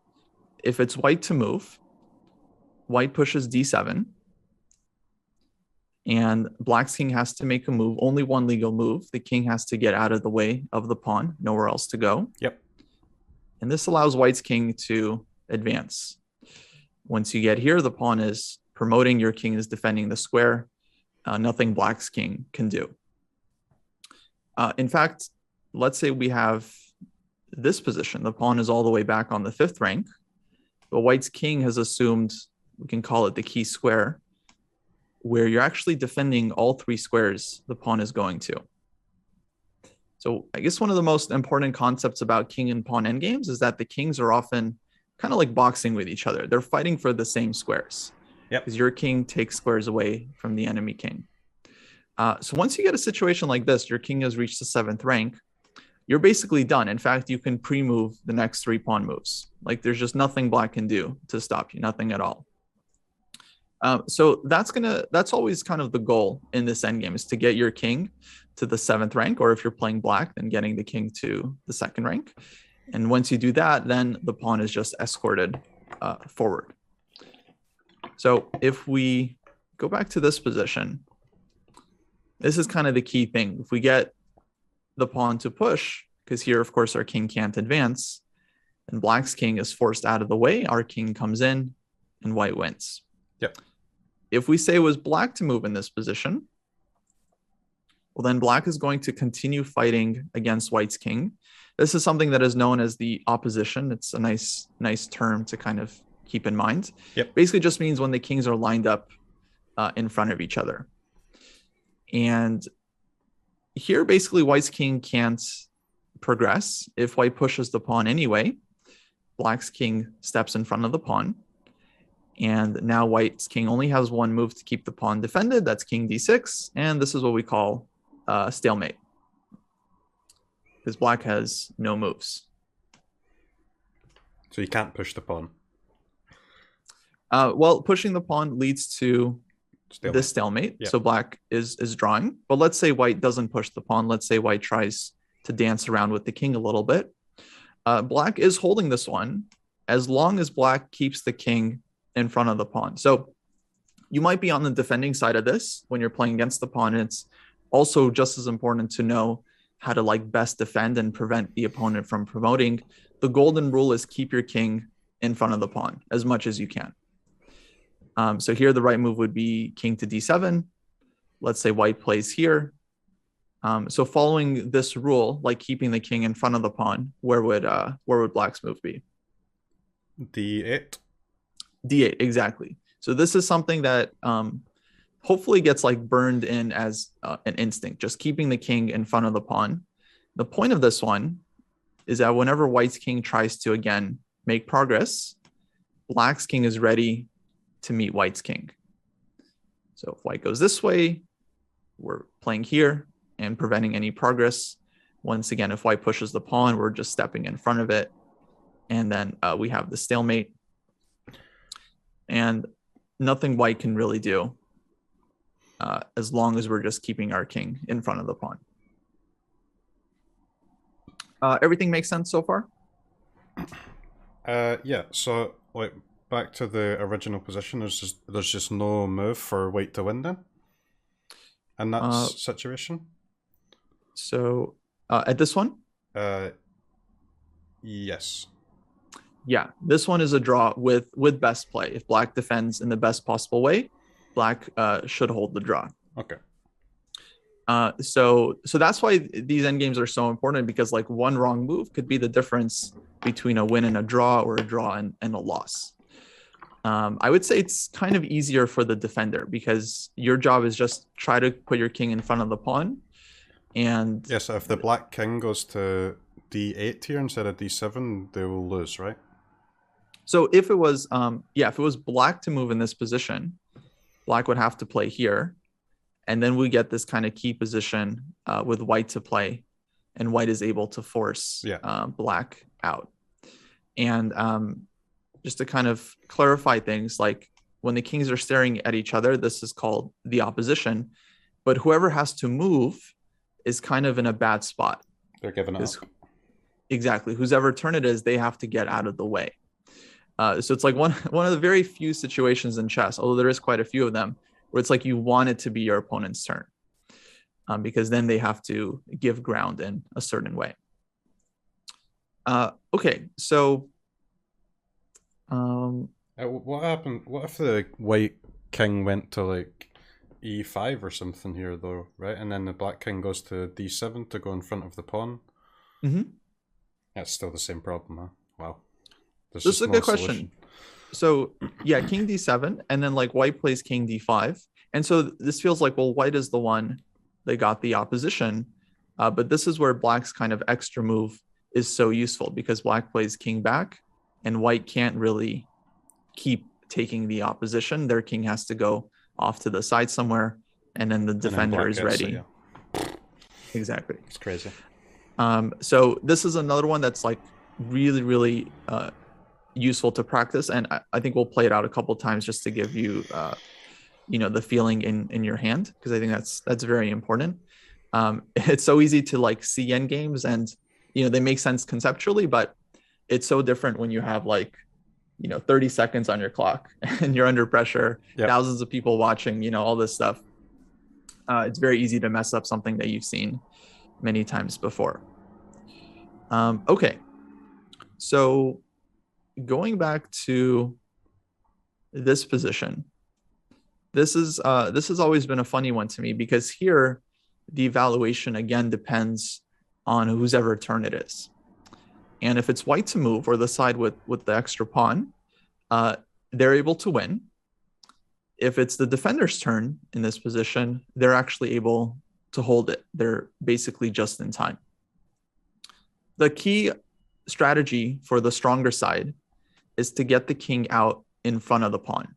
If it's white to move, white pushes d7, and black's king has to make a move, only one legal move. The king has to get out of the way of the pawn, nowhere else to go. Yep. And this allows white's king to advance. Once you get here, the pawn is promoting, your king is defending the square. Nothing black's king can do. In fact, let's say we have this position. The pawn is all the way back on the 5th rank, but white's king has assumed, we can call it the key square, where you're actually defending all 3 squares the pawn is going to. So I guess one of the most important concepts about king and pawn endgames is that the kings are often kind of like boxing with each other. They're fighting for the same squares. Yep. Because your king takes squares away from the enemy king. So once you get a situation like this, your king has reached the 7th rank, you're basically done. In fact, you can pre-move the next 3 pawn moves. Like there's just nothing black can do to stop you, nothing at all. So that's always kind of the goal in this endgame, is to get your king to the 7th rank, or if you're playing black, then getting the king to the 2nd rank. And once you do that, then the pawn is just escorted forward. So if we go back to this position, this is kind of the key thing. If we get the pawn to push, because here, of course, our king can't advance, and black's king is forced out of the way, our king comes in and white wins. Yep. If we say it was black to move in this position, well, then black is going to continue fighting against white's king. This is something that is known as the opposition. It's a nice term to kind of keep in mind. Yep. Basically just means when the kings are lined up in front of each other. And here, basically, white's king can't progress. If white pushes the pawn anyway, black's king steps in front of the pawn. And now white's king only has one move to keep the pawn defended. That's king d6. And this is what we call stalemate, because black has no moves. So you can't push the pawn. Well, pushing the pawn leads to this stalemate. Yeah. So black is drawing. But let's say white doesn't push the pawn. Let's say white tries to dance around with the king a little bit. Black is holding this one as long as black keeps the king in front of the pawn. So you might be on the defending side of this when you're playing against the pawn. And it's also just as important to know how to like best defend and prevent the opponent from promoting. The golden rule is keep your king in front of the pawn as much as you can. So here the right move would be king to d7. Let's say white plays here. So following this rule, like keeping the king in front of the pawn, where would black's move be? D8. D8, exactly. So this is something that hopefully gets like burned in as an instinct, just keeping the king in front of the pawn. The point of this one is that whenever white's king tries to, again, make progress, black's king is ready to meet white's king. So if white goes this way, we're playing here and preventing any progress. Once again, if white pushes the pawn, we're just stepping in front of it. And then we have the stalemate. And nothing white can really do as long as we're just keeping our king in front of the pawn. Everything makes sense so far? Yeah, so like back to the original position, there's just no move for white to win then in that situation? So at this one? Yes. Yeah, this one is a draw with best play. If black defends in the best possible way, black should hold the draw. Okay. So that's why these endgames are so important, because like one wrong move could be the difference between a win and a draw, or a draw and a loss. I would say it's kind of easier for the defender, because your job is just try to put your king in front of the pawn. And yeah, so if the black king goes to d8 here instead of d7, they will lose, right? So if it was, if it was black to move in this position, black would have to play here. And then we get this kind of key position with white to play, and white is able to force black out. And just to kind of clarify things, like when the kings are staring at each other, this is called the opposition. But whoever has to move is kind of in a bad spot. They're giving it up. Exactly. Whoever turn it is, they have to get out of the way. So it's like one of the very few situations in chess, although there is quite a few of them, where it's like you want it to be your opponent's turn, because then they have to give ground in a certain way. Okay, so what happened? What if the white king went to like e5 or something here, though, right? And then the black king goes to d7 to go in front of the pawn. Mm-hmm. That's still the same problem, huh? Wow. This is a good question. So yeah, king d7, and then like white plays king d5. And so this feels like, well, white is the one that got the opposition. But this is where black's kind of extra move is so useful, because black plays king back and white can't really keep taking the opposition. Their king has to go off to the side somewhere, and then the defender is ready. It, yeah. Exactly. It's crazy. So this is another one that's like really, really useful to practice. And I think we'll play it out a couple of times just to give you, the feeling in your hand, because I think that's very important. It's so easy to like see end games, and they make sense conceptually, but it's so different when you have like 30 seconds on your clock and you're under pressure, yep. Thousands of people watching, all this stuff. It's very easy to mess up something that you've seen many times before. Okay, so going back to this position, this has always been a funny one to me, because here the evaluation again depends on whose ever turn it is. And if it's white to move, or the side with the extra pawn, they're able to win. If it's the defender's turn in this position, they're actually able to hold it. They're basically just in time. The key strategy for the stronger side is to get the king out in front of the pawn.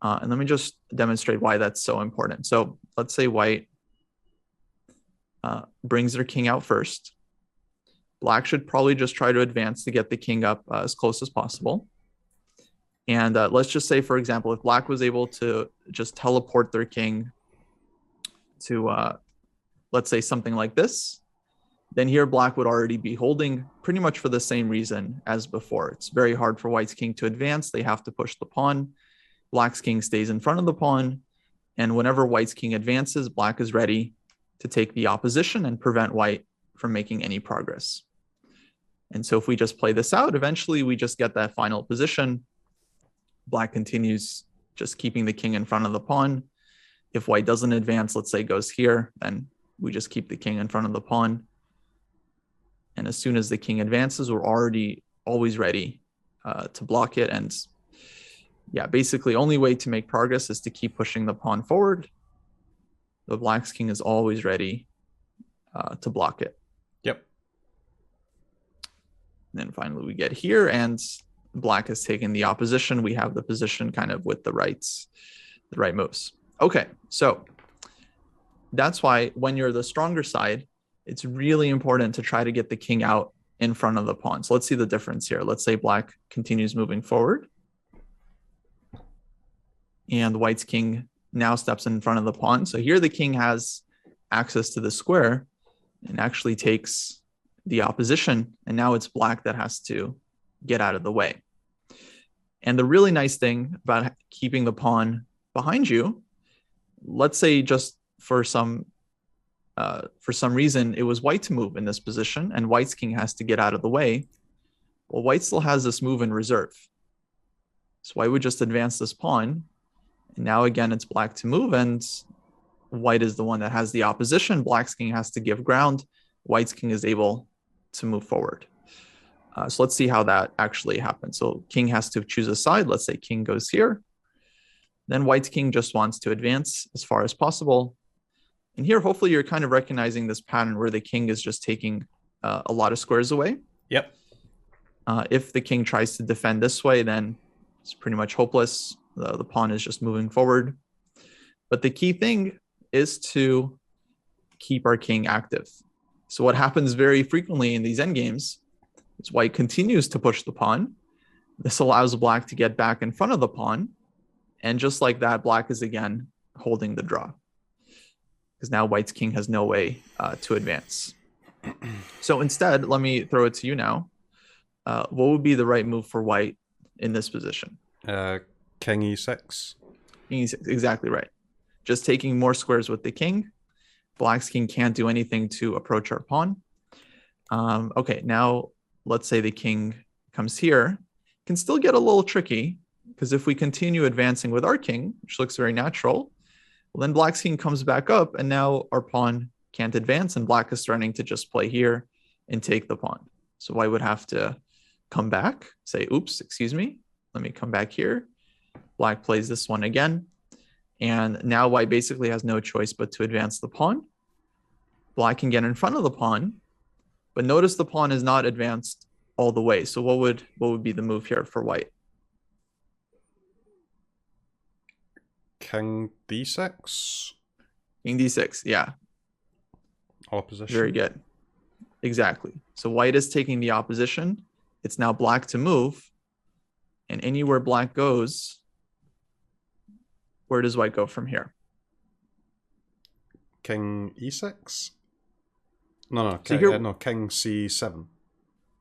And let me just demonstrate why that's so important. So let's say white brings their king out first. Black should probably just try to advance to get the king up as close as possible. And let's just say, for example, if black was able to just teleport their king to, let's say, something like this, then here black would already be holding pretty much for the same reason as before. It's very hard for white's king to advance. They have to push the pawn. Black's king stays in front of the pawn. And whenever white's king advances, black is ready to take the opposition and prevent white from making any progress. And so if we just play this out, eventually we just get that final position. Black continues just keeping the king in front of the pawn. If white doesn't advance, let's say goes here, then we just keep the king in front of the pawn. And as soon as the king advances, we're always ready to block it. And yeah, basically only way to make progress is to keep pushing the pawn forward. The black's king is always ready to block it. Yep. And then finally we get here, and black has taken the opposition. We have the position kind of with the right moves. Okay, so that's why when you're the stronger side, it's really important to try to get the king out in front of the pawn. So let's see the difference here. Let's say black continues moving forward, and white's king now steps in front of the pawn. So here the king has access to the square and actually takes the opposition. And now it's black that has to get out of the way. And the really nice thing about keeping the pawn behind you, let's say just for some reason, it was white to move in this position and white's king has to get out of the way. Well, white still has this move in reserve. So white would just advance this pawn. And now again, it's black to move, and white is the one that has the opposition. Black's king has to give ground. White's king is able to move forward. So let's see how that actually happens. So king has to choose a side. Let's say king goes here. Then white's king just wants to advance as far as possible. And here, hopefully you're kind of recognizing this pattern where the king is just taking a lot of squares away. Yep. If the king tries to defend this way, then it's pretty much hopeless. The pawn is just moving forward. But the key thing is to keep our king active. So what happens very frequently in these endgames is white continues to push the pawn. This allows black to get back in front of the pawn. And just like that, black is again holding the draw. Because now white's king has no way to advance. So instead, let me throw it to you now. What would be the right move for white in this position? King e6. King e6, exactly right. Just taking more squares with the king. Black's king can't do anything to approach our pawn. Okay, now let's say the king comes here. Can still get a little tricky, because if we continue advancing with our king, which looks very natural, well, then black's king comes back up, and now our pawn can't advance, and black is starting to just play here and take the pawn. So white would have to come back, say, oops, excuse me, let me come back here. Black plays this one again, and now white basically has no choice but to advance the pawn. Black can get in front of the pawn, but notice the pawn is not advanced all the way. So what would be the move here for white? King d6. King d6, yeah. Opposition. Very good. Exactly. So white is taking the opposition. It's now black to move. And anywhere black goes, where does white go from here? King e6? No, So king c7.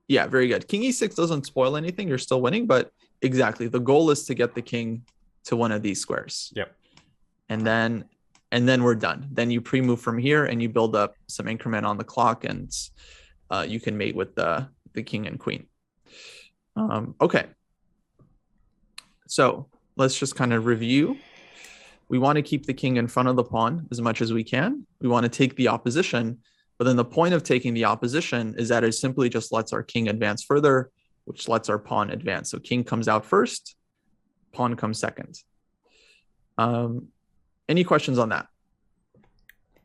Yeah, very good. King e6 doesn't spoil anything. You're still winning, but exactly. The goal is to get the king to one of these squares. Yep. And then we're done. Then you pre-move from here and you build up some increment on the clock, and you can mate with the king and queen. Okay. So let's just kind of review. We want to keep the king in front of the pawn as much as we can. We want to take the opposition, but then the point of taking the opposition is that it simply just lets our king advance further, which lets our pawn advance. So king comes out first, pawn comes second. Any questions on that?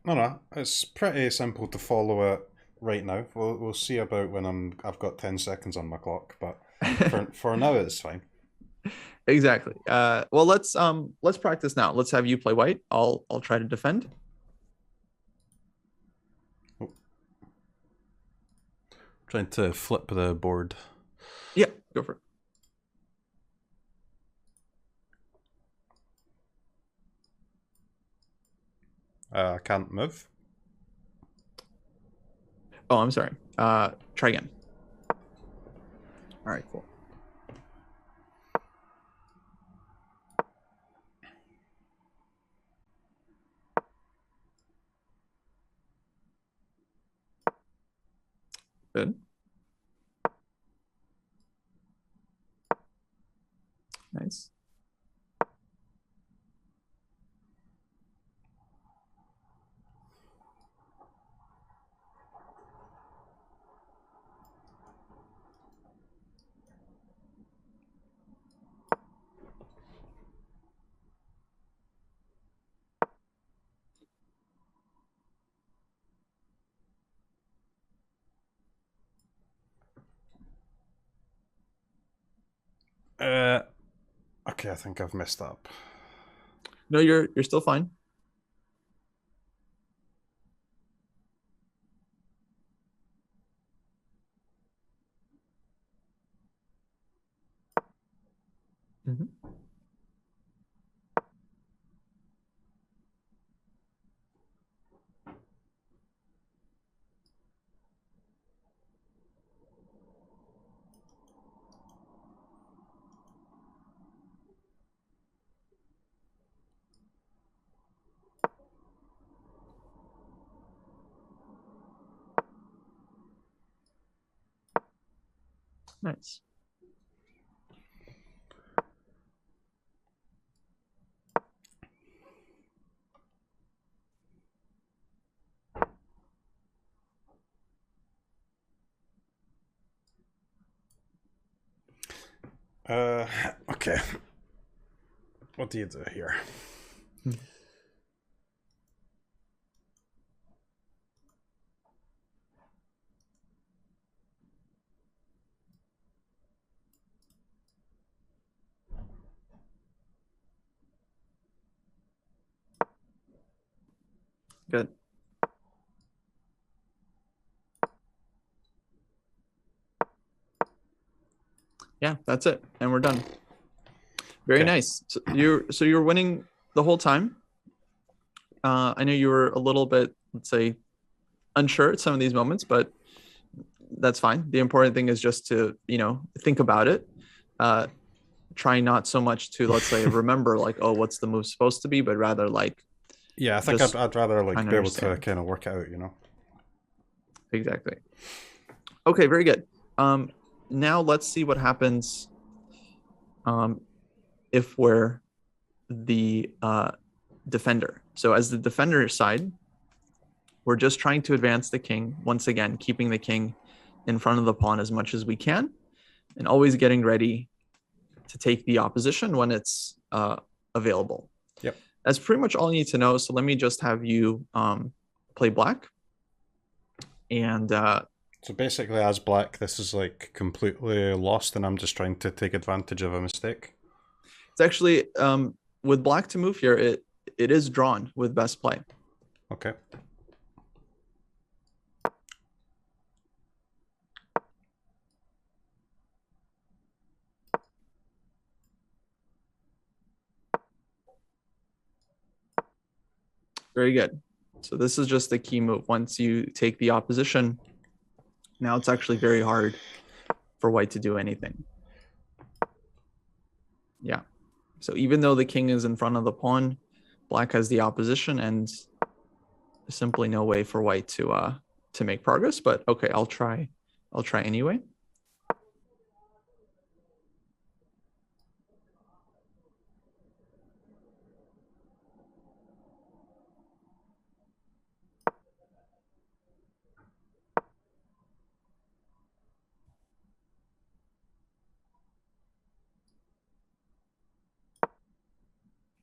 No, it's pretty simple to follow it right now. We'll see about when I've got 10 seconds on my clock, but for now it's fine. Exactly. Well, let's practice now. Let's have you play white. I'll try to defend. Oh. Trying to flip the board. Yeah, go for it. I can't move. Oh, I'm sorry. Try again. All right, cool. Good. Nice. Okay, I think I've messed up. No, you're still fine. Mm-hmm. Nice. Okay. What do you do here? Good. Yeah, that's it, and we're done. Very Okay. nice. So you're winning the whole time. I know you were a little bit, let's say, unsure at some of these moments, but that's fine. The important thing is just to, think about it. Try not so much to, let's say, remember like, oh, what's the move supposed to be, but rather like Yeah, I think just I'd rather trying like to be able to understand. kind of work it out, you know. Exactly. Okay, very good. Now let's see what happens um, if we're the defender. So as the defender side, we're just trying to advance the king, once again, keeping the king in front of the pawn as much as we can, and always getting ready to take the opposition when it's available. Yep. That's pretty much all you need to know. So let me just have you play black. And So basically, as black, this is like completely lost, and I'm just trying to take advantage of a mistake. it's actually with black to move here, it is drawn with best play. Okay. Very good. So this is just the key move. Once you take the opposition, now it's actually very hard for white to do anything. Yeah. So even though the king is in front of the pawn, black has the opposition, and there's simply no way for white to make progress. But okay, I'll try anyway.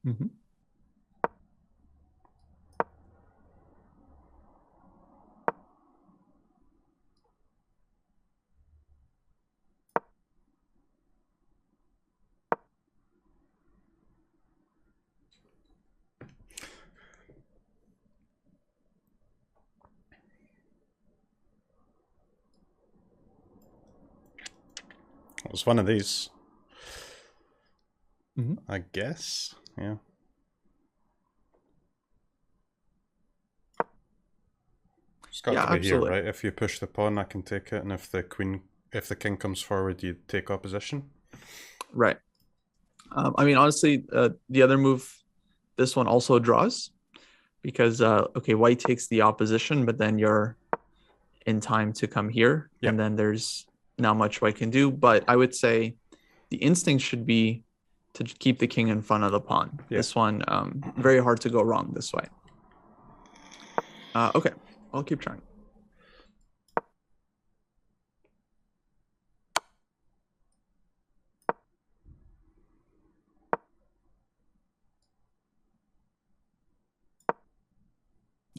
Mm-hmm. It was one of these. Mm-hmm. I guess. Yeah. It's got Yeah, to be here, absolutely. right? If you push the pawn, I can take it, and if the king comes forward, you take opposition. Right. I mean, honestly, the other move, this one also draws because okay, white takes the opposition, but then you're in time to come here, Yep. and then there's not much white can do. But I would say the instinct should be to keep the king in front of the pawn. Yeah. This one, very hard to go wrong this way. Okay, I'll keep trying.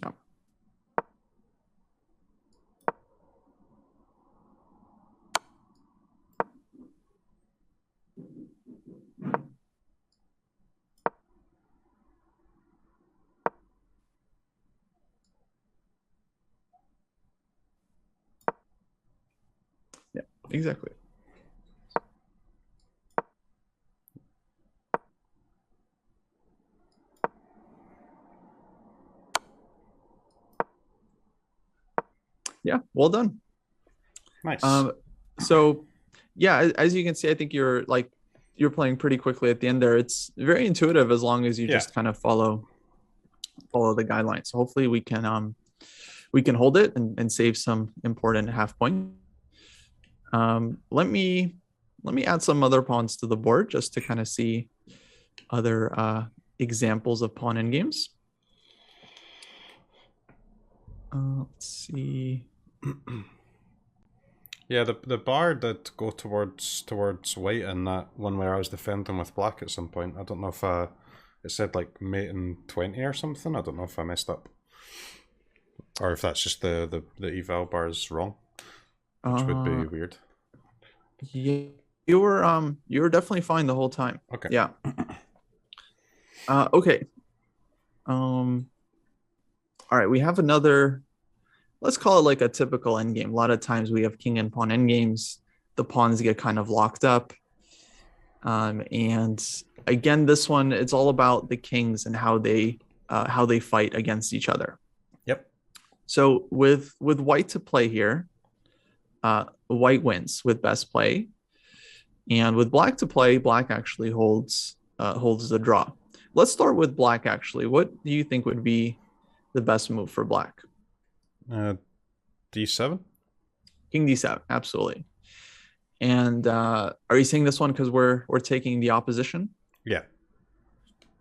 Yeah. Yeah, exactly. Yeah, well done. Nice. So yeah, as you can see, I think you're playing pretty quickly at the end there. It's very intuitive as long as you Yeah. just kind of follow the guidelines. So hopefully we can hold it and save some important half point. Let me add some other pawns to the board just to kind of see other examples of pawn endgames. Let's see. Yeah, the bar did go towards white in that one where I was defending with black at some point. I don't know if it said like mate in 20 or something. I don't know if I messed up. Or if that's just the eval bar is wrong. Which would be weird. Yeah, you were definitely fine the whole time. Okay. Yeah. Okay. All right, we have another, let's call it like a typical endgame. A lot of times we have king and pawn endgames. the pawns get kind of locked up. And again, this one, it's all about the kings and how they fight against each other. Yep. So with white to play here, white wins with best play, and with black to play, black actually holds the draw. Let's start with black. Actually, what do you think would be the best move for black? D7. King D7, absolutely. And are you saying this one because we're taking the opposition? Yeah.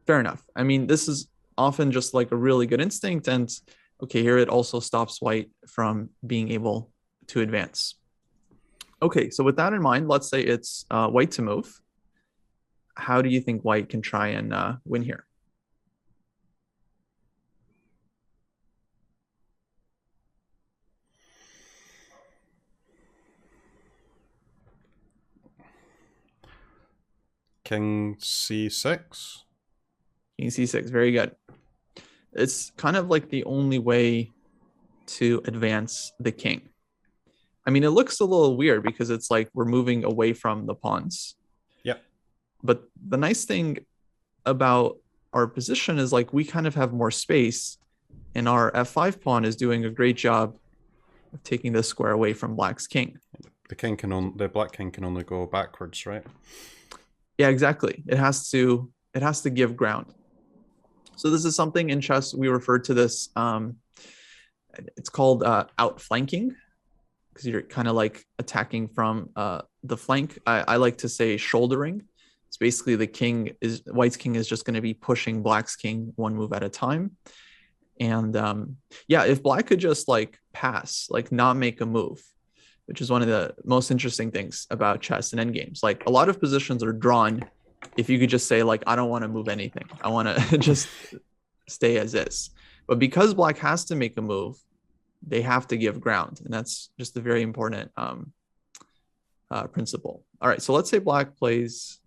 Fair enough. I mean, this is often just like a really good instinct, and okay, here it also stops white from being able to advance. Okay, so with that in mind, let's say it's white to move. How do you think white can try and win here? King C6. King C6, very good. It's kind of like the only way to advance the king. I mean, it looks a little weird because it's like we're moving away from the pawns. Yep. But the nice thing about our position is like we kind of have more space, and our F5 pawn is doing a great job of taking this square away from black's king. The black king can only go backwards, right? Yeah, exactly. It has to give ground. So this is something in chess we refer to this. It's called outflanking, because you're kind of like attacking from the flank. I like to say shouldering. It's basically white's king is just going to be pushing black's king one move at a time. And yeah, if black could just like pass, like not make a move, which is one of the most interesting things about chess and endgames. Like a lot of positions are drawn if you could just say like, I don't want to move anything. I want to just stay as is. But because black has to make a move, they have to give ground. And that's just a very important principle. All right, so let's say black plays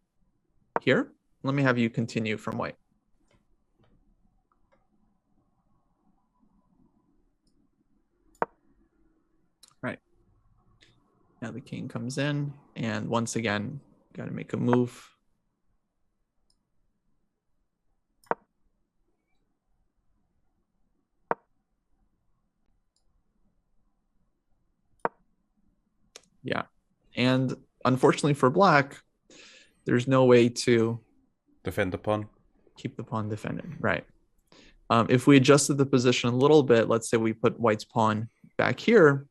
here. Let me have you continue from white. Right. Now the king comes in, and once again, got to make a move. Yeah. And unfortunately for black, there's no way to defend the pawn. Keep the pawn defended. Right. If we adjusted the position a little bit, let's say we put white's pawn back here,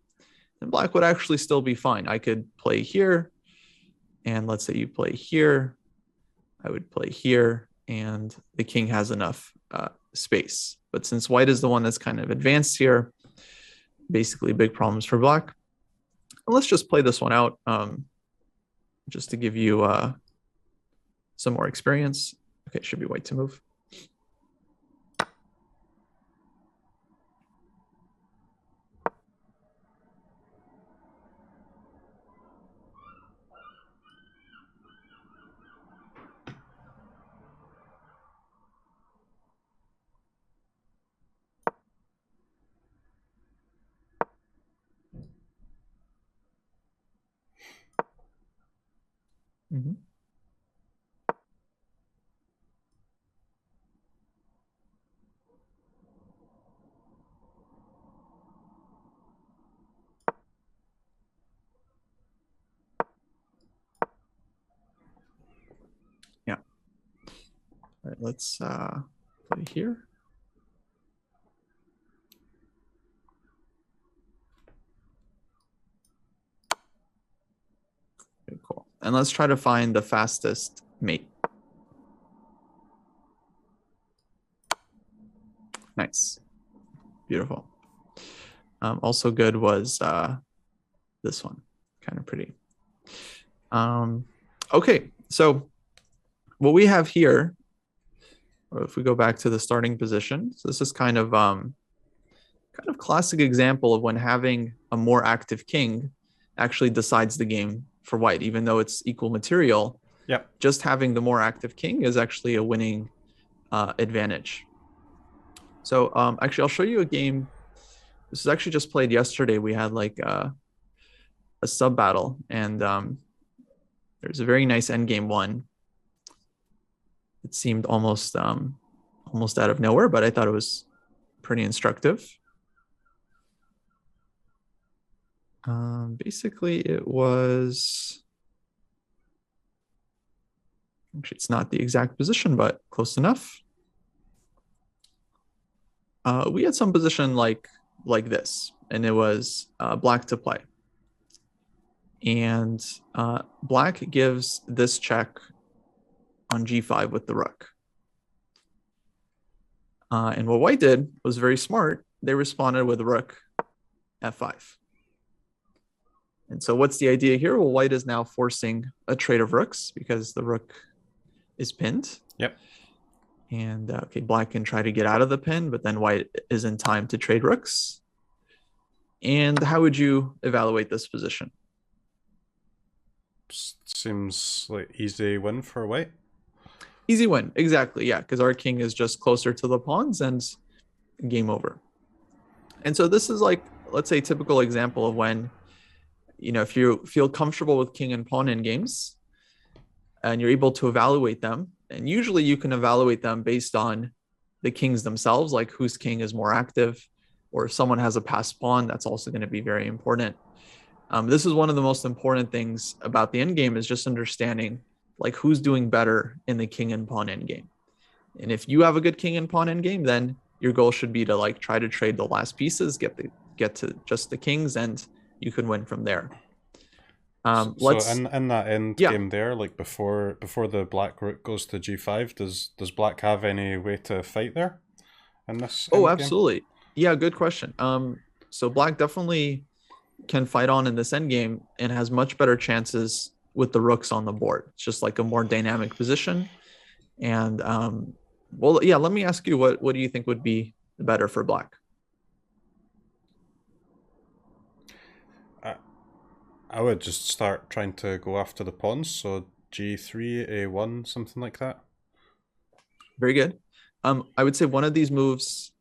then black would actually still be fine. I could play here, and let's say you play here. I would play here, and the king has enough space. But since white is the one that's kind of advanced here, basically big problems for black. And let's just play this one out just to give you some more experience. Okay, it should be white to move. Mm-hmm. Yeah. All right, let's play here. Okay, cool. And let's try to find the fastest mate. Nice. Beautiful. Also good was this one. Kind of pretty. Okay, so what we have here, or if we go back to the starting position, so this is kind of classic example of when having a more active king actually decides the game for white, even though it's equal material. Yep. Just having the more active king is actually a winning advantage. So actually, I'll show you a game. This is actually just played yesterday. We had like a a sub battle, and there's a very nice endgame one. It seemed almost out of nowhere, but I thought it was pretty instructive. Basically, it was, actually, it's not the exact position, but close enough. We had some position like this, and it was black to play. And black gives this check on g5 with the rook. And what white did was very smart. They responded with rook f5. And so what's the idea here? Well, white is now forcing a trade of rooks because the rook is pinned. Yep. And okay, black can try to get out of the pin, but then white is in time to trade rooks. And how would you evaluate this position? Seems like easy win for white. Easy win, exactly, yeah, because our king is just closer to the pawns and game over. And so this is like, let's say, a typical example of when, if you feel comfortable with king and pawn in games and you're able to evaluate them, and usually you can evaluate them based on the kings themselves, like whose king is more active, or if someone has a passed pawn, that's also going to be very important. This is one of the most important things about the endgame, is just understanding like who's doing better in the king and pawn endgame. And if you have a good king and pawn endgame, then your goal should be to like try to trade the last pieces, get to just the kings, and you can win from there. So in that end game there, like before the black rook goes to g5, does black have any way to fight there in this? Oh, absolutely. Yeah, good question. So black definitely can fight on in this endgame and has much better chances with the rooks on the board. It's just like a more dynamic position. And well, yeah, let me ask you, what do you think would be better for black? I would just start trying to go after the pawns, so g3, a1, something like that. Very good. I would say one of these moves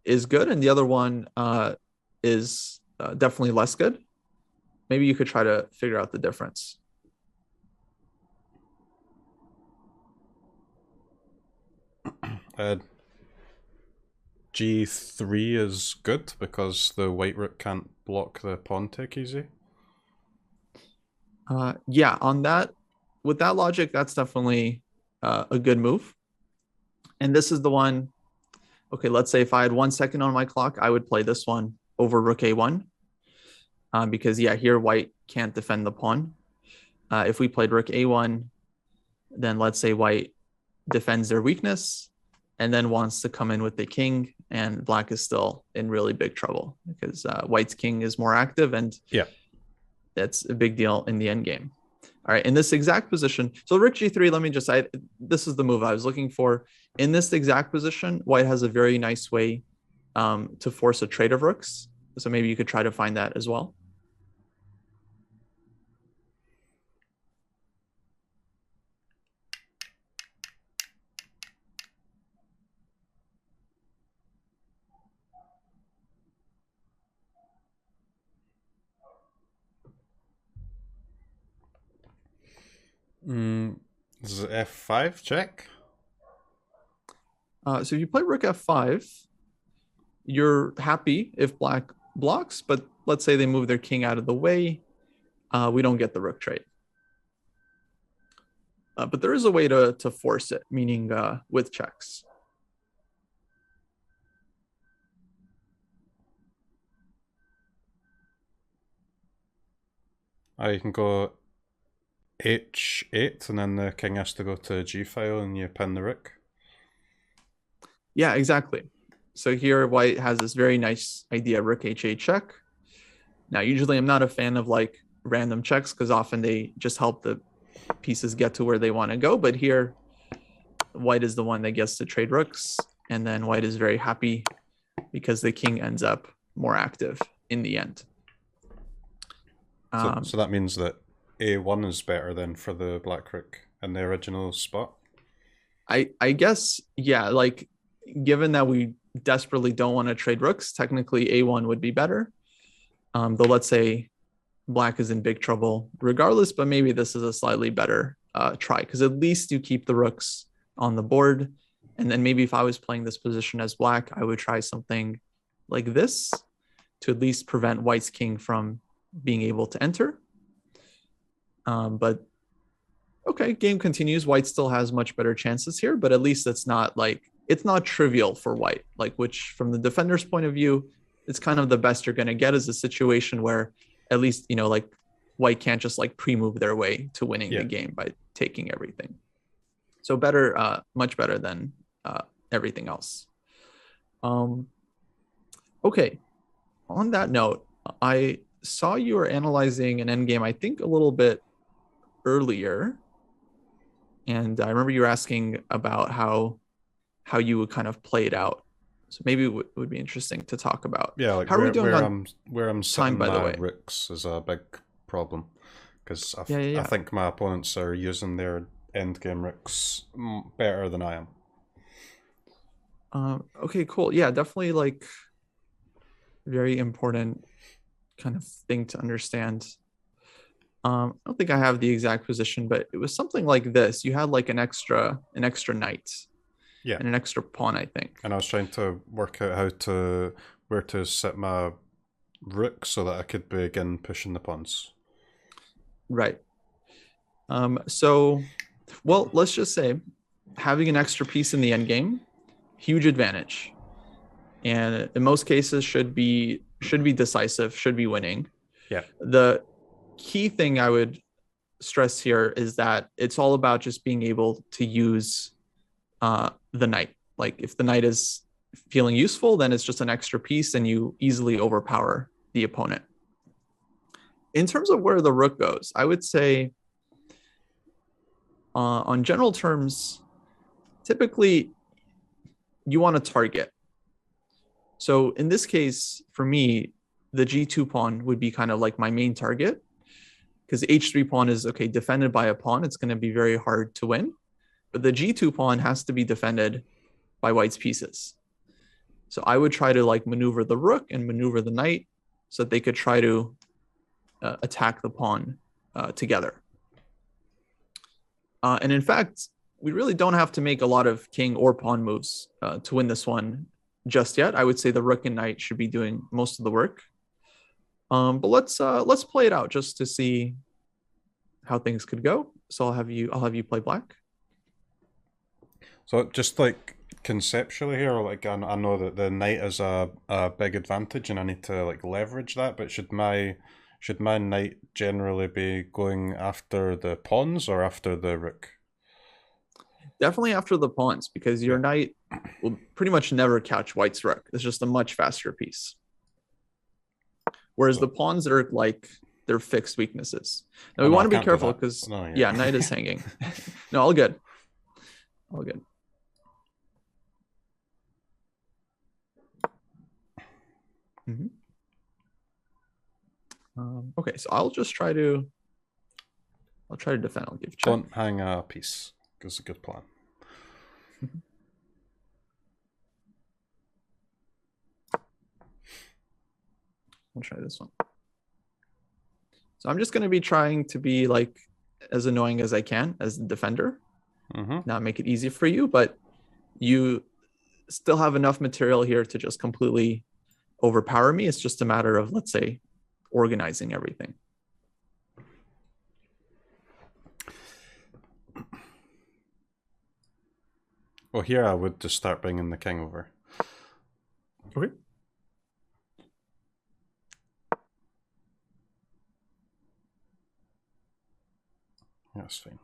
is good, and the other one is definitely less good. Maybe you could try to figure out the difference. G3 is good because the white rook can't block the pawn take easy. Yeah, with that logic, that's definitely a good move. And this is the one, okay, let's say if I had 1 second on my clock, I would play this one over rook a1. Because, yeah, here white can't defend the pawn. If we played rook a1, then let's say white defends their weakness and then wants to come in with the king, and black is still in really big trouble because white's king is more active, and yeah, that's a big deal in the end game. All right, in this exact position, so rook g3, let me just say, this is the move I was looking for. In this exact position, white has a very nice way to force a trade of rooks. So maybe you could try to find that as well. This is f5 check. So if you play rook f5, you're happy if black blocks, but let's say they move their king out of the way, we don't get the rook trade. But there is a way to force it, meaning with checks. You can go h8, and then the king has to go to g-file, and you pin the rook. Yeah, exactly. So here white has this very nice idea, rook h8 check. Now, usually I'm not a fan of like random checks because often they just help the pieces get to where they want to go. But here, white is the one that gets to trade rooks, and then white is very happy because the king ends up more active in the end. So that means that a1 is better than for the black rook in the original spot? I guess, yeah, like given that we desperately don't want to trade rooks, technically a1 would be better. Though let's say black is in big trouble regardless, but maybe this is a slightly better try because at least you keep the rooks on the board. And then maybe if I was playing this position as black, I would try something like this to at least prevent white's king from being able to enter. But okay, game continues. White still has much better chances here, but at least it's not trivial for white, like, which from the defender's point of view, it's kind of the best you're going to get is a situation where at least, like white can't just like pre-move their way to winning the game by taking everything. So better, much better than everything else. Okay. On that note, I saw you were analyzing an endgame, I think a little bit earlier. And I remember you were asking about how you would kind of play it out. So maybe it would be interesting to talk about. Yeah, like how are we doing on where I'm time, sitting by the my way? rooks is a big problem because Yeah. I think my opponents are using their endgame rooks better than I am. Okay, cool. Yeah, definitely like very important kind of thing to understand. I don't think I have the exact position, but it was something like this. You had like an extra knight. Yeah. And an extra pawn, I think. And I was trying to work out where to set my rook so that I could begin pushing the pawns. Right. So, well, let's just say having an extra piece in the endgame, huge advantage. And in most cases should be decisive, should be winning. Yeah. The key thing I would stress here is that it's all about just being able to use the knight. Like if the knight is feeling useful, then it's just an extra piece and you easily overpower the opponent. In terms of where the rook goes, I would say on general terms, typically you want to target. So in this case, for me, the G2 pawn would be kind of like my main target because the H3 pawn is defended by a pawn. It's going to be very hard to win. But the G2 pawn has to be defended by white's pieces. So I would try to like maneuver the rook and maneuver the knight so that they could try to attack the pawn together. And in fact, we really don't have to make a lot of king or pawn moves to win this one just yet. I would say the rook and knight should be doing most of the work. But let's play it out just to see how things could go. So I'll have you play black. So just like conceptually here, like I know that the knight is a big advantage and I need to like leverage that, but should my knight generally be going after the pawns or after the rook? Definitely after the pawns, because your knight will pretty much never catch white's rook. It's just a much faster piece. Whereas the pawns are like they're fixed weaknesses. Now we want to be careful because knight is hanging. No, all good. All good. Mm-hmm. Okay, so I'll try to defend. I'll give check. Don't hang a piece. It's a good plan. Mm-hmm. I'll try this one. So I'm just going to be trying to be like as annoying as I can as the defender, not make it easy for you, but you still have enough material here to just completely overpower me. It's just a matter of, let's say, organizing everything. Well, here I would just start bringing the king over. Okay. That's fine.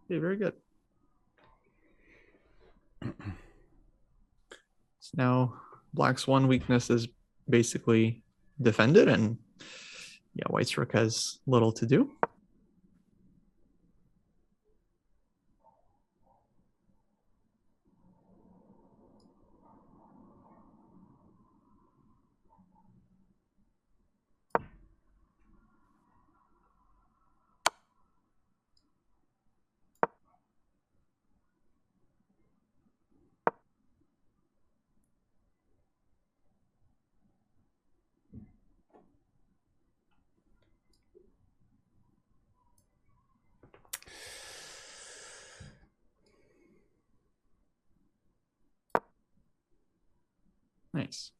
Okay, very good. So now black's one weakness is basically defended, and white's rook has little to do. Nice.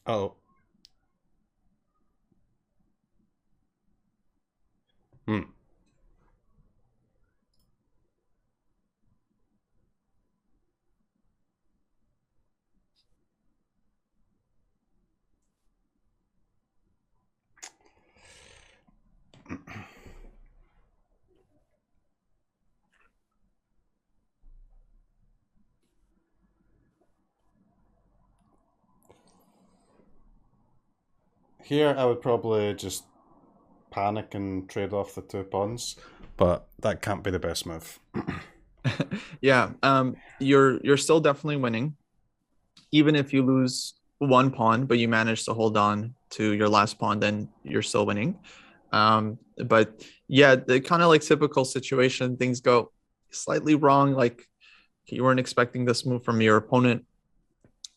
Oh. Hmm. Here, I would probably just panic and trade off the two pawns, but that can't be the best move. Yeah, you're still definitely winning, even if you lose one pawn, but you manage to hold on to your last pawn, then you're still winning. But yeah, the kind of like typical situation, things go slightly wrong. Like you weren't expecting this move from your opponent.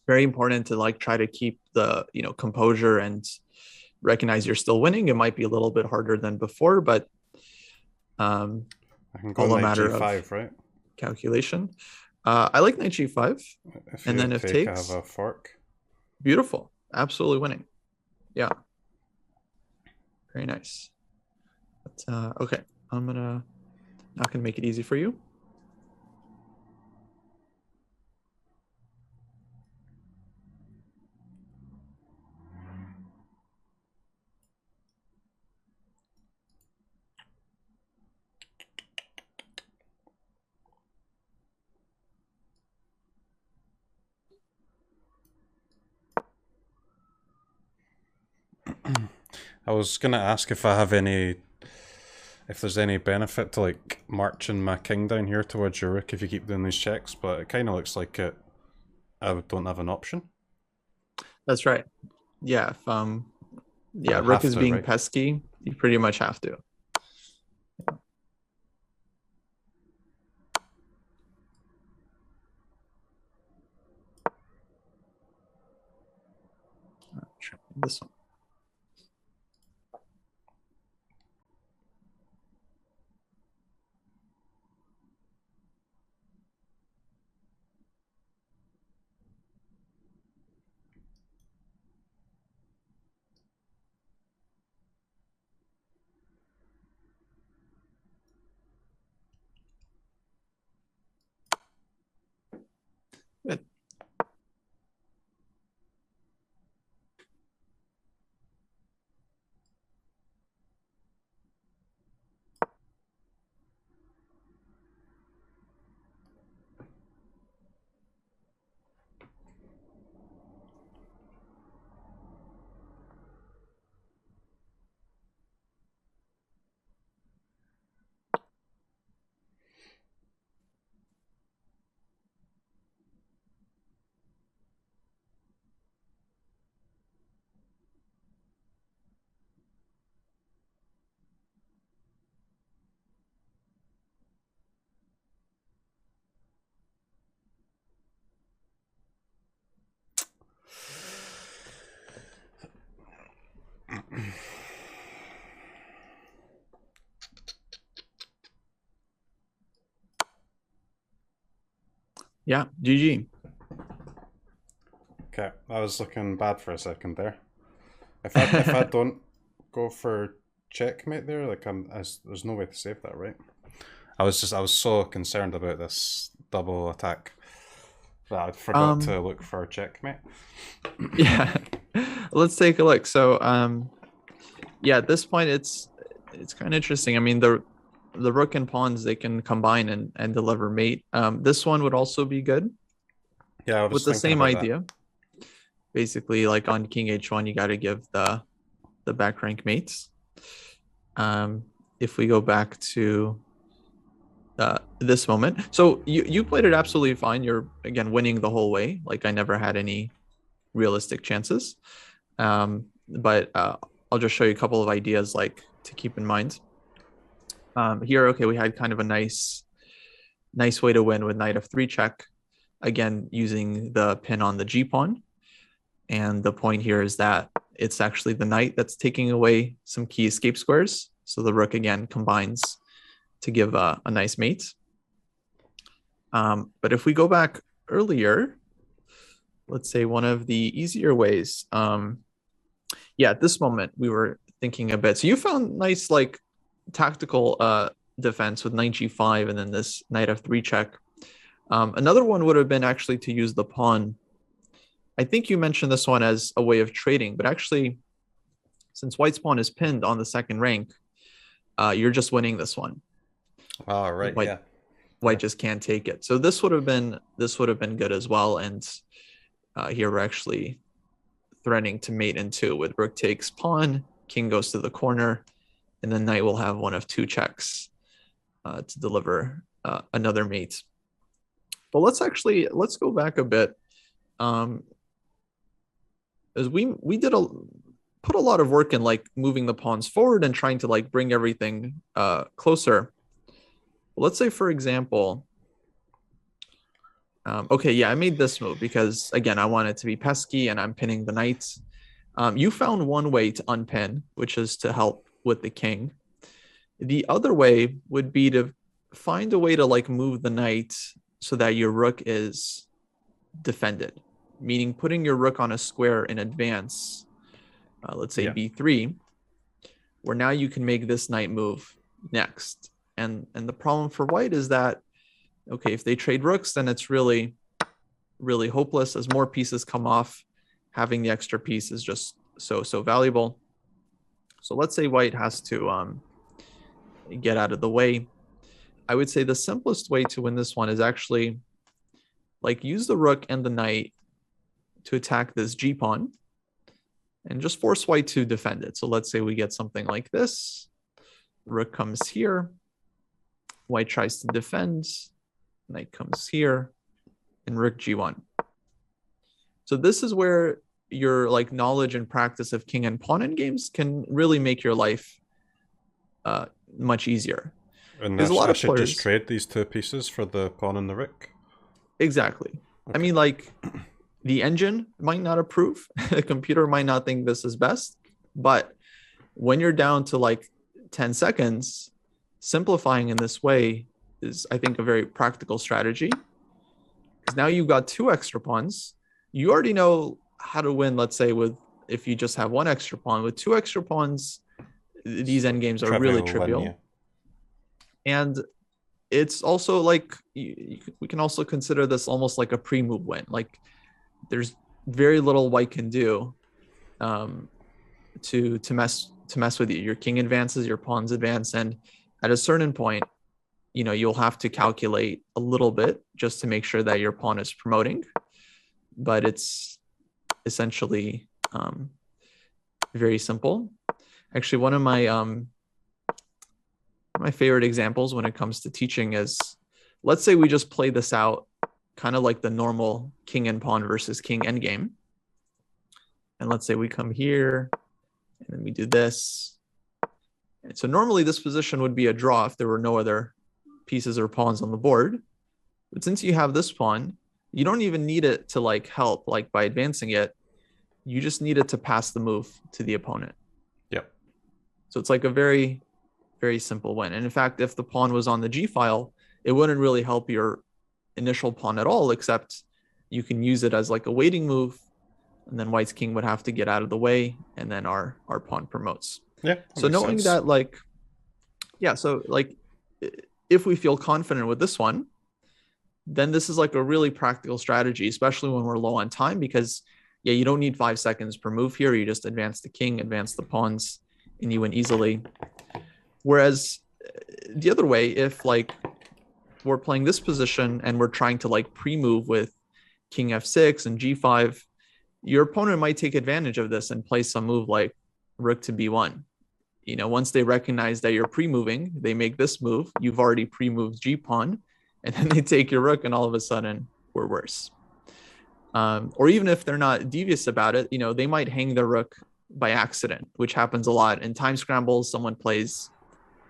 Very important to like try to keep the composure and recognize you're still winning. It might be a little bit harder than before, but um, I can go all a knight matter of g5, right? calculation. I like knight g5, If and you then if take, I have takes, a fork. beautiful, absolutely winning. Yeah, very nice. But, okay, I'm not gonna make it easy for you. I was gonna ask if there's any benefit to like marching my king down here towards your rook if you keep doing these checks, but it kind of looks like I don't have an option. That's right. Yeah, if But yeah, I rook have is to, being right? pesky, you pretty much have to. Try this one. Good. Yeah, GG. Okay, I was looking bad for a second there. If I don't go for checkmate there, like there's no way to save that, right? I was so concerned about this double attack that I forgot um, to look for checkmate. yeah, let's take a look. So, yeah, at this point, it's kind of interesting. I mean, the rook and pawns, they can combine and deliver mate. This one would also be good Yeah, I with was the thinking same about that. idea. Basically, like on king h1, you got to give the back rank mates. If we go back to this moment, so you played it absolutely fine. You're again winning the whole way. Like I never had any realistic chances. But I'll just show you a couple of ideas like to keep in mind. Here, okay, we had kind of a nice way to win with knight f3 check. Again, using the pin on the g pawn. And the point here is that it's actually the knight that's taking away some key escape squares. So the rook again combines to give a nice mate. But if we go back earlier, let's say one of the easier ways. Yeah, at this moment we were thinking a bit. So you found nice like tactical defense with knight g5 and then this knight f3 check. Another one would have been actually to use the pawn. I think you mentioned this one as a way of trading, but actually, since white's pawn is pinned on the second rank, you're just winning this one. Oh, right, White yeah. white just can't take it. So this would have been good as well. And here we're actually threatening to mate in two with rook takes pawn, king goes to the corner, and then knight will have one of two checks to deliver another mate. But let's go back a bit. As we put a lot of work in like moving the pawns forward and trying to like bring everything closer. Let's say, for example, okay, yeah, I made this move because again, I want it to be pesky and I'm pinning the knight. You found one way to unpin, which is to help with the king. The other way would be to find a way to like move the knight so that your rook is defended, meaning putting your rook on a square in advance, let's say Yeah. b3, where now you can make this knight move next. And the problem for white is that, okay, if they trade rooks, then it's really, really hopeless. As more pieces come off, having the extra piece is just so valuable. So let's say white has to get out of the way. I would say the simplest way to win this one is actually like use the rook and the knight to attack this g pawn and just force white to defend it. So let's say we get something like this. Rook comes here. White tries to defend. Knight comes here. And rook g1. So this is where your like knowledge and practice of king and pawn in games can really make your life much easier. And Because a lot I of should just players, trade these two pieces for the pawn and the rook. exactly. Okay. I mean, like the engine might not approve, the computer might not think this is best, but when you're down to like 10 seconds, simplifying in this way is, I think, a very practical strategy. Because now you've got two extra pawns. You already know how to win, let's say, with if you just have one extra pawn. With two extra pawns, these endgames are really trivial. Win, yeah. And it's also like we can also consider this almost like a pre-move win. Like there's very little white can do to mess with you. Your king advances, your pawns advance, and at a certain point, you know, you'll have to calculate a little bit just to make sure that your pawn is promoting. But it's essentially very simple. Actually, one of my favorite examples when it comes to teaching is, let's say we just play this out kind of like the normal king and pawn versus king endgame. And let's say we come here and then we do this. And so normally this position would be a draw if there were no other pieces or pawns on the board. But since you have this pawn, you don't even need it to like help, like by advancing it, you just need it to pass the move to the opponent. Yep. So it's like a very, very simple win. And in fact, if the pawn was on the G file, it wouldn't really help your initial pawn at all, except you can use it as like a waiting move, and then white's king would have to get out of the way, and then our pawn promotes. Yeah. So knowing that, like, yeah, so like if we feel confident with this one, then this is like a really practical strategy, especially when we're low on time, because yeah, you don't need 5 seconds per move here. You just advance the king, advance the pawns, and you win easily. Whereas the other way, if like we're playing this position and we're trying to like pre-move with king f6 and g5, your opponent might take advantage of this and play some move like rook to b1. You know, once they recognize that you're pre-moving, they make this move. You've already pre-moved g-pawn, and then they take your rook, and all of a sudden we're worse. Or even if they're not devious about it, you know, they might hang their rook by accident, which happens a lot in time scrambles. Someone plays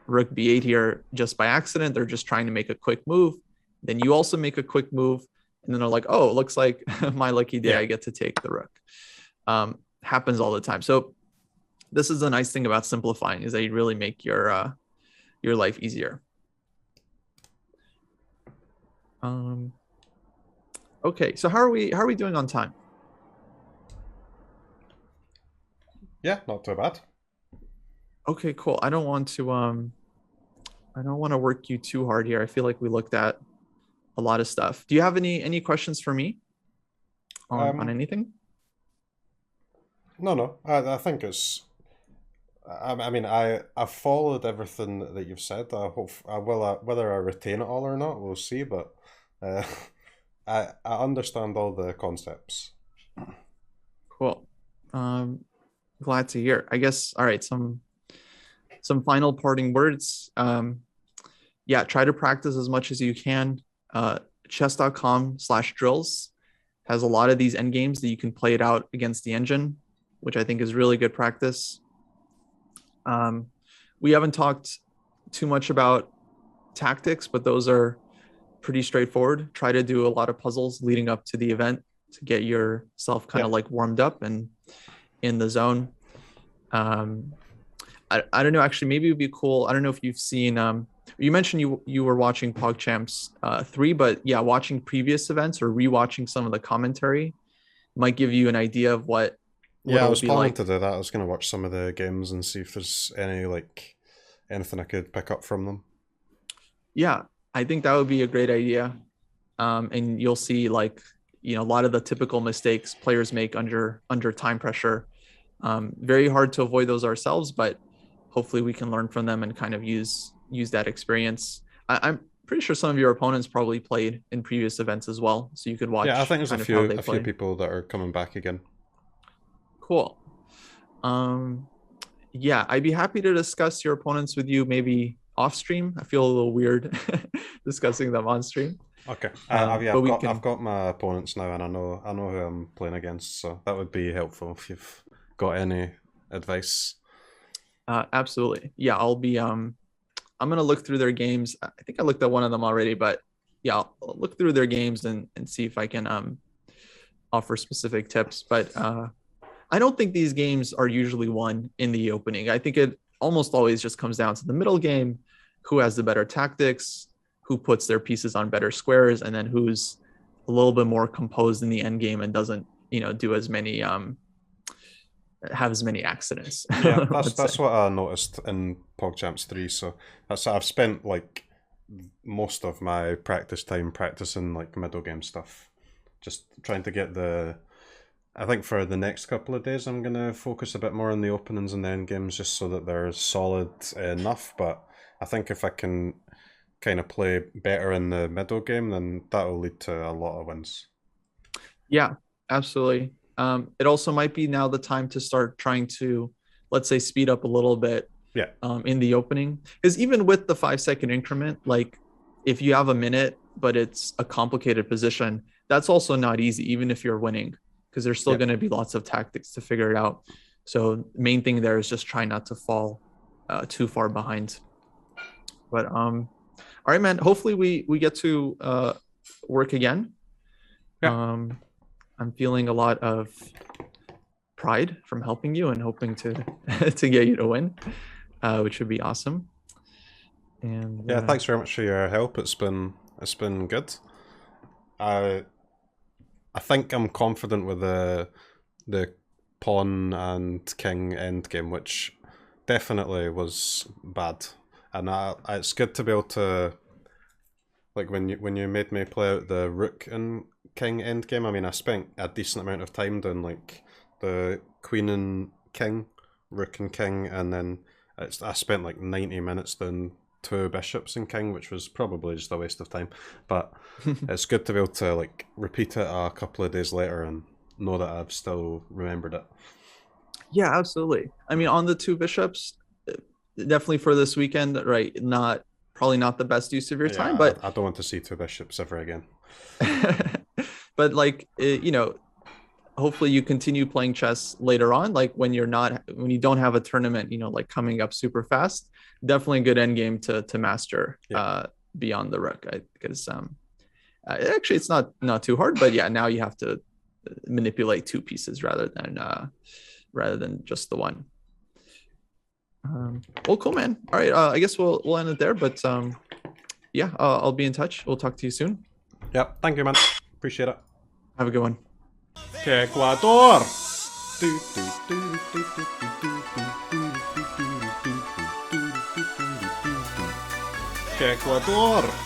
rook b8 here just by accident. They're just trying to make a quick move. Then you also make a quick move, and then they're like, oh, it looks like my lucky day. I get to take the rook. Happens all the time. So this is the nice thing about simplifying, is that you really make your life easier. Okay, so how are we doing on time? Yeah, not too bad. Okay, cool. I don't want to work you too hard here. I feel like we looked at a lot of stuff. Do you have any questions for me on anything? No. I think it's. I mean, I've followed everything that you've said. I hope I will. Whether I retain it all or not, we'll see. But I understand all the concepts. Cool. Glad to hear. I guess. All right. Some final parting words. Yeah. Try to practice as much as you can. Chess.com/drills has a lot of these end games that you can play it out against the engine, which I think is really good practice. We haven't talked too much about tactics, but those are pretty straightforward. Try to do a lot of puzzles leading up to the event to get yourself kind of like warmed up and in the zone. I don't know, actually, maybe it would be cool. I don't know if you've seen, you mentioned you were watching Pogchamps 3, but yeah, watching previous events or rewatching some of the commentary might give you an idea of what I was planning to do that. I was going to watch some of the games and see if there's anything I could pick up from them. Yeah, I think that would be a great idea. And you'll see, like, you know, a lot of the typical mistakes players make under time pressure. Very hard to avoid those ourselves, but hopefully we can learn from them and kind of use that experience. I'm pretty sure some of your opponents probably played in previous events as well, so you could watch. Yeah, I think there's a few people that are coming back again. Cool. Yeah, I'd be happy to discuss your opponents with you maybe off stream. I feel a little weird discussing them on stream. Okay. I've got my opponents now, and I know who I'm playing against, so that would be helpful if you've got any advice. Absolutely. Yeah, I'll be I'm gonna look through their games. I think I looked at one of them already, but yeah, I'll look through their games and see if I can offer specific tips. But I don't think these games are usually won in the opening. I think it almost always just comes down to the middle game, who has the better tactics, who puts their pieces on better squares, and then who's a little bit more composed in the end game and doesn't, you know, do as many have as many accidents. Yeah, that's what I noticed in Pogchamps 3. So I've spent like most of my practice time practicing like middle game stuff, just trying to get I think for the next couple of days I'm going to focus a bit more on the openings and the end games just so that they're solid enough. But I think if I can kind of play better in the middle game, then that'll lead to a lot of wins. Yeah, absolutely. It also might be now the time to start trying to, let's say, speed up a little bit in the opening. Because even with the 5-second increment, like if you have a minute, but it's a complicated position, that's also not easy, even if you're winning, because there's still going to be lots of tactics to figure it out. So main thing there is just try not to fall too far behind. But all right, man, hopefully we get to work again. I'm feeling a lot of pride from helping you and hoping to get you to win, which would be awesome. And thanks very much for your help. It's been good. I think I'm confident with the pawn and king endgame, which definitely was bad. And it's good to be able to, like, when you made me play out the rook and king endgame. I mean, I spent a decent amount of time doing like the queen and king, rook and king, and then I spent like 90 minutes doing 2 bishops and king, which was probably just a waste of time. But it's good to be able to like repeat it a couple of days later and know that I've still remembered it. Yeah, absolutely. I mean, on the 2 bishops, definitely for this weekend, right? Probably not the best use of your time, but I don't want to see 2 bishops ever again. but like hopefully you continue playing chess later on, like when you don't have a tournament, like coming up super fast. Definitely a good end game to master beyond the rook. Because actually it's not too hard, but yeah, now you have to manipulate 2 pieces rather than just the one. Well, cool, man. All right, I guess we'll end it there, but yeah, I'll be in touch. We'll talk to you soon. Yep, thank you, man. Appreciate it. Have a good one. Ecuador! Ecuador!